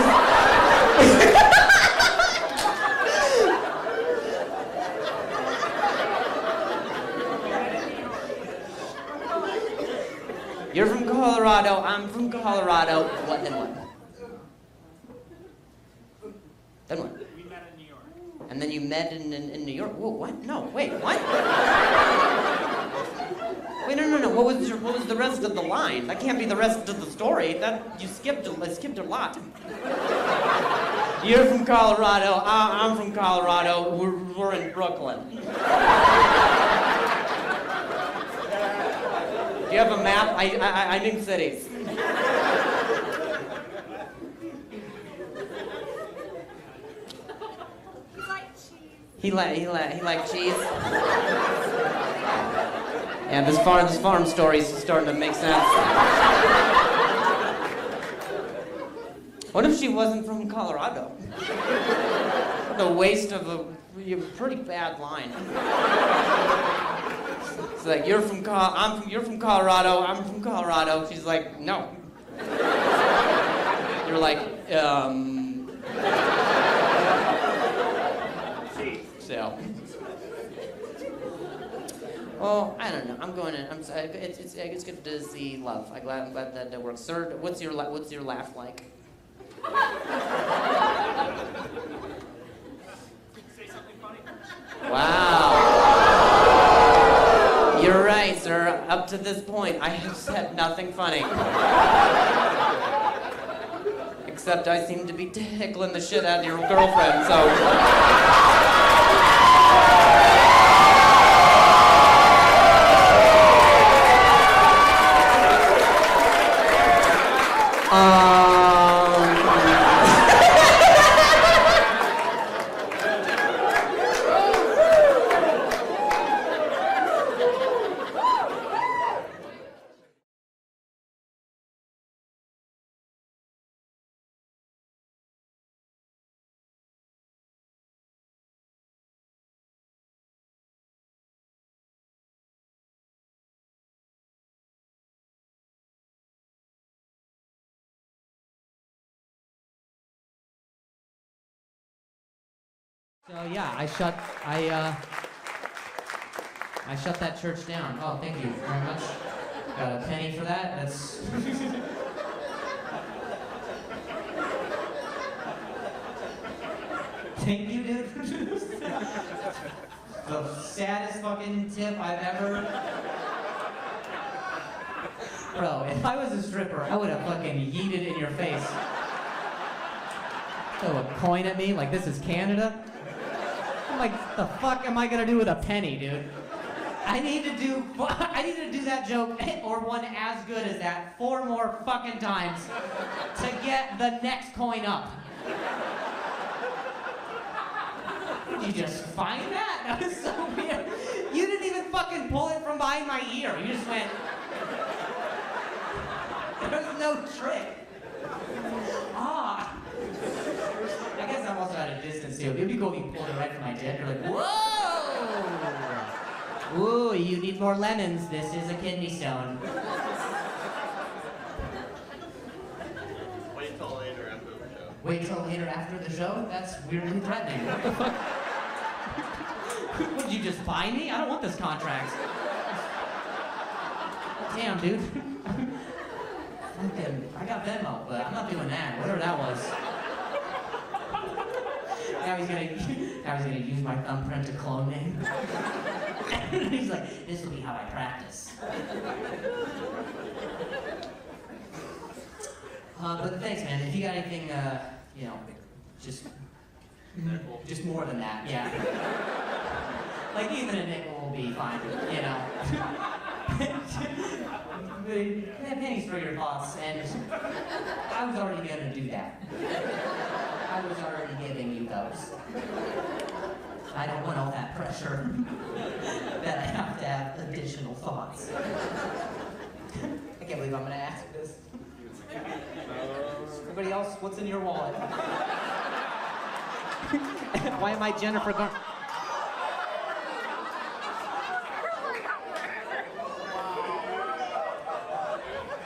You're from Colorado. I'm from Colorado. What? Then what? Then what? We met in New York. And then you met in New York. Whoa, what? No, wait, what? Wait, no. What was the rest of the line? That can't be the rest of the story. That you skipped a lot. You're from Colorado. I'm from Colorado. We're in Brooklyn. Do you have a map? I need cities. He liked cheese. Yeah, this farm story's starting to make sense. What if she wasn't from Colorado? What a waste of a pretty bad line. It's like, you're from Colorado. I'm from Colorado. She's like, no. You're like, So. Well, I don't know. I'm going in. It's good to see love. I'm glad that works. Sir, what's your laugh like? Say something funny. Wow. You're right, sir. Up to this point, I have said nothing funny. Except I seem to be tickling the shit out of your girlfriend, so. So yeah, I shut that church down. Oh, thank you very much. Got a penny for that. That's. Thank you, dude. The saddest fucking tip I've ever. Bro, if I was a stripper, I would have fucking yeeted in your face. Throw a coin at me like this is Canada. I'm like, the fuck am I gonna do with a penny, dude? I need to do that joke or one as good as that 4 more fucking times to get the next coin up. Did you just find that? That was so weird. You didn't even even pull it from behind my ear. You just went. There's no trick. Ah. I guess I'm also at a distance too. It'd be cool if you pulled it right from my dick. You're like, whoa! Ooh, you need more lemons. This is a kidney stone. Wait till later after the show. Wait till later after the show? That's weirdly threatening. What the fuck? Would you just buy me? I don't want this contract. Damn, dude. Fucking, I got Venmo, but I'm not doing that. Whatever that was. Now he's gonna use my thumbprint to clone me. He's like, this will be how I practice. But thanks, man. If you got anything, you know, just more than that, yeah. Like even a nickel will be fine, you know. Pennies for your thoughts, and I was already gonna do that. I was already giving you those. I don't want all that pressure that I have to have additional thoughts. I can't believe I'm gonna ask this. Everybody else, what's in your wallet? Why am I Jennifer Gar-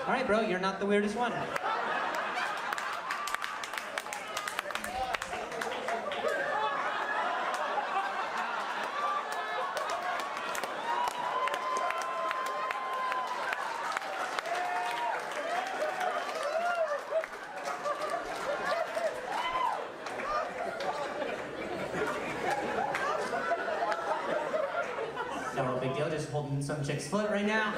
All right, bro, you're not the weirdest one. No real big deal, just holding some chick's foot right now.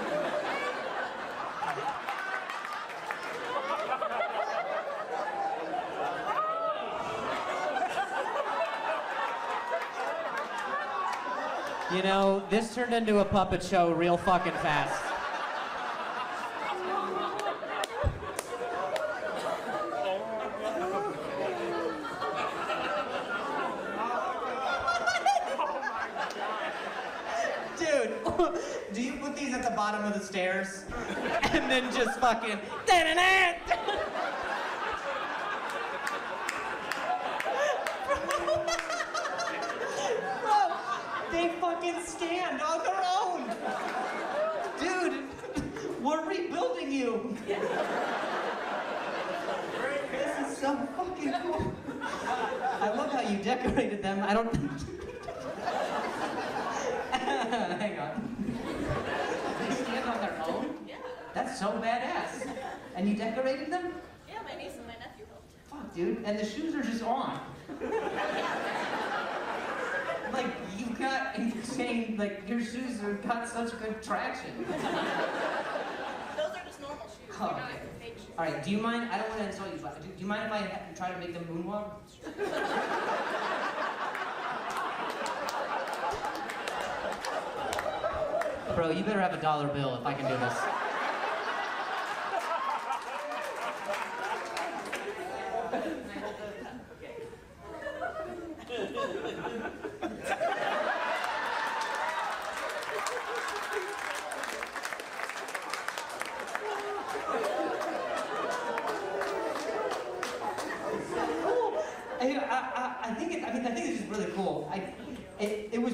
You know, this turned into a puppet show real fucking fast. Dude, do you put these at the bottom of the stairs? And then just fucking... They fucking stand on their own! Dude, we're rebuilding you! This is so fucking cool. I love how you decorated them. I don't... Hang on. They stand on their own? Yeah. That's so badass. And you decorated them? Yeah, my niece and my nephew helped. Fuck, dude. And the shoes are just on. Like, you've got insane, like, your shoes have got such good traction. Those are just normal shoes. Oh, They're not okay. fake shoes. Alright, do you mind, I don't want to insult you, but do you mind if I try to make them moonwalk? Bro, you better have a $1 bill if I can do this. I think it's just really cool. It was.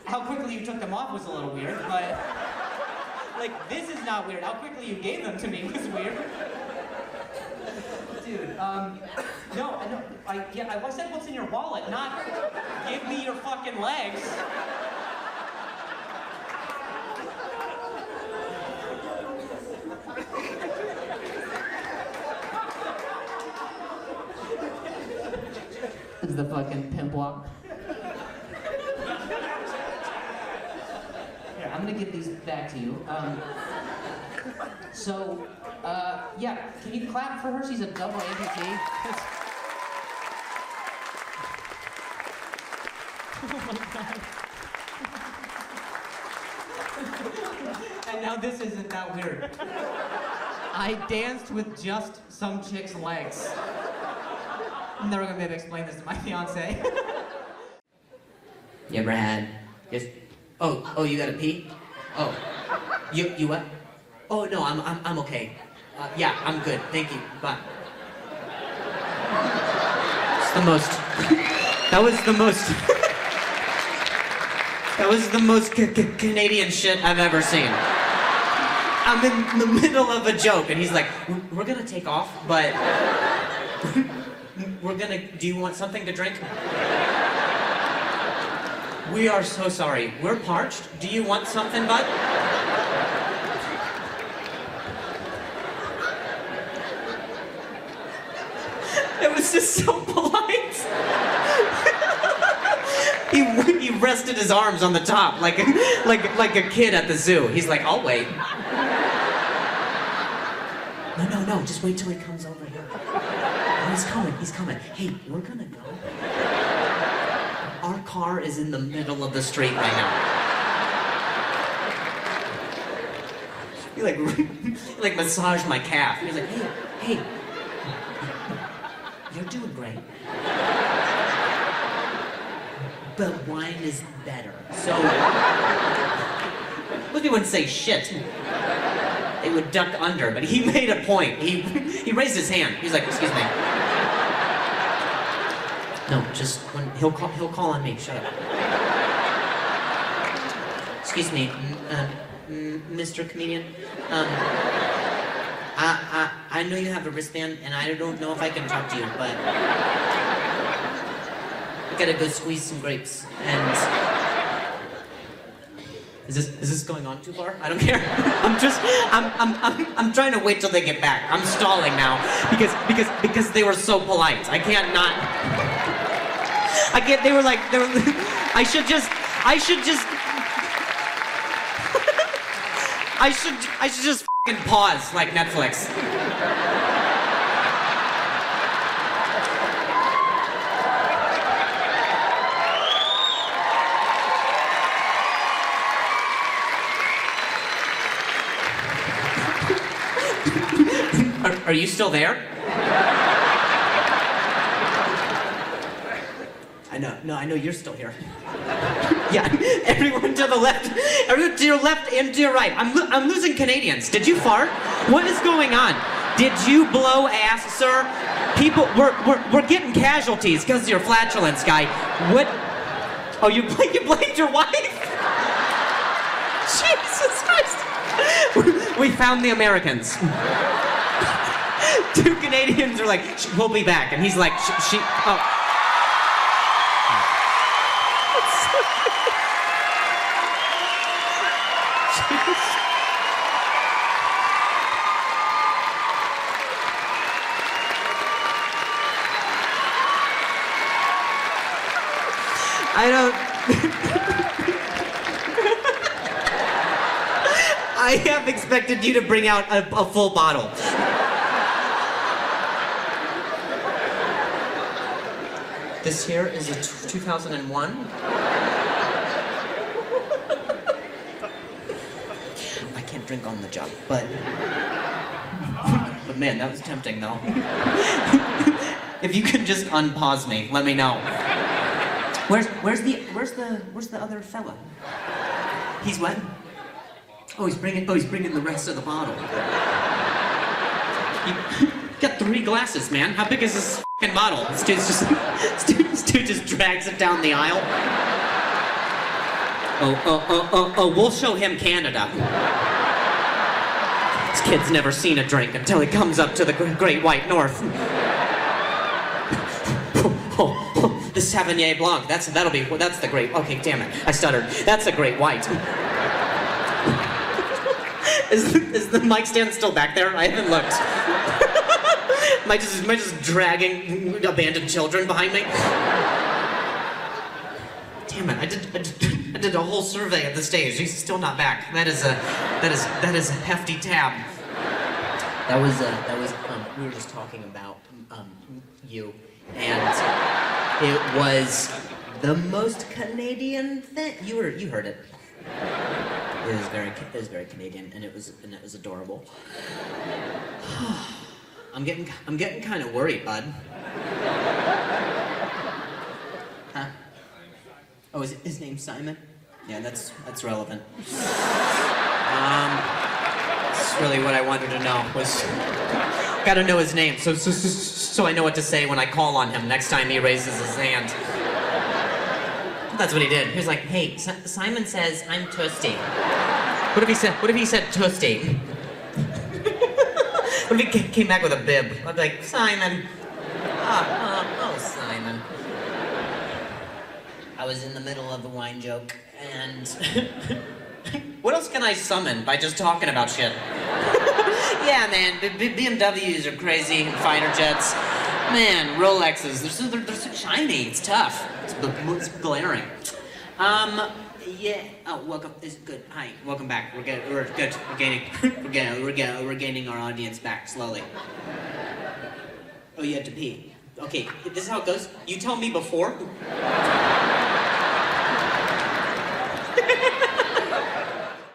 How quickly you took them off was a little weird, but like this is not weird. How quickly you gave them to me was weird. Dude, no, I said what's in your wallet, not give me your fucking legs. This is the fucking pimp walk. Here, I'm gonna give these back to you. Yeah, can you clap for her? She's a double amputee. Oh my god. And now this isn't that weird. I danced with just some chick's legs. I'm never gonna be able to explain this to my fiance. You ever had just, oh, you gotta pee? Oh, you what? Oh no, I'm okay. Yeah, I'm good. Thank you. Bye. It's the most. That was the most. That was the most Canadian shit I've ever seen. I'm in the middle of a joke, and he's like, "We're gonna take off, but we're gonna. Do you want something to drink?" We are so sorry. We're parched. Do you want something, bud? It was just so polite. He rested his arms on the top like a kid at the zoo. He's like, I'll wait. No, just wait till he comes over here. Oh, he's coming. Hey, we're gonna go. Our car is in the middle of the street right now. He like massaged my calf. He was like, hey, you're doing great. But wine is better. So most people wouldn't say shit. They would duck under, but he made a point. He raised his hand. He's like, excuse me. No, just when he'll call on me. Shut up. Excuse me, Mr. Comedian. I know you have a wristband, and I don't know if I can talk to you, but I gotta go squeeze some grapes. And is this going on too far? I don't care. I'm trying to wait till they get back. I'm stalling now because they were so polite. I can't. They were I should just f***ing pause like Netflix. Are you still there? I know you're still here. Yeah, everyone to the left. Everyone to your left and to your right. I'm losing Canadians. Did you fart? What is going on? Did you blow ass, sir? People, we're getting casualties because of your flatulence, guy. What? Oh, you blamed your wife? Jesus Christ. We found the Americans. Two Canadians are like, we'll be back. And he's like, oh. I don't. I have expected you to bring out a full bottle. This here is a 2001. I can't drink on the job, but man, that was tempting though. If you could just unpause me, let me know. Where's the other fella? He's what? Oh, he's bringing the rest of the bottle. You got 3 glasses, man. How big is this f***ing bottle? This dude just drags it down the aisle. Oh, we'll show him Canada. This kid's never seen a drink until he comes up to the Great White North. The Sauvignon Blanc. That's the great. Okay, damn it. I stuttered. That's a Great White. Is the mic stand still back there? I haven't looked. Am I just dragging abandoned children behind me? Damn it! I did a whole survey of the stage. He's still not back. That is a hefty tab. That was we were just talking about you, and it was the most Canadian thing. You heard it. It was very Canadian, and it was adorable. I'm getting kind of worried, bud. Huh? Oh, is his name Simon? Yeah, that's relevant. That's really what I wanted to know was, gotta know his name so I know what to say when I call on him next time he raises his hand. That's what he did. He was like, hey, Simon says I'm thirsty. What if he said thirsty? What if he came back with a bib? I'd be like, Simon. Oh, Simon. I was in the middle of a wine joke, and what else can I summon by just talking about shit? Yeah, man, BMWs are crazy, fighter jets. Man, Rolexes, they're so shiny, it's tough. It's glaring. Yeah. Oh, welcome. This is good. Hi. Welcome back. We're good. We're gaining our audience back slowly. Oh, you had to pee. Okay. This is how it goes. You tell me before.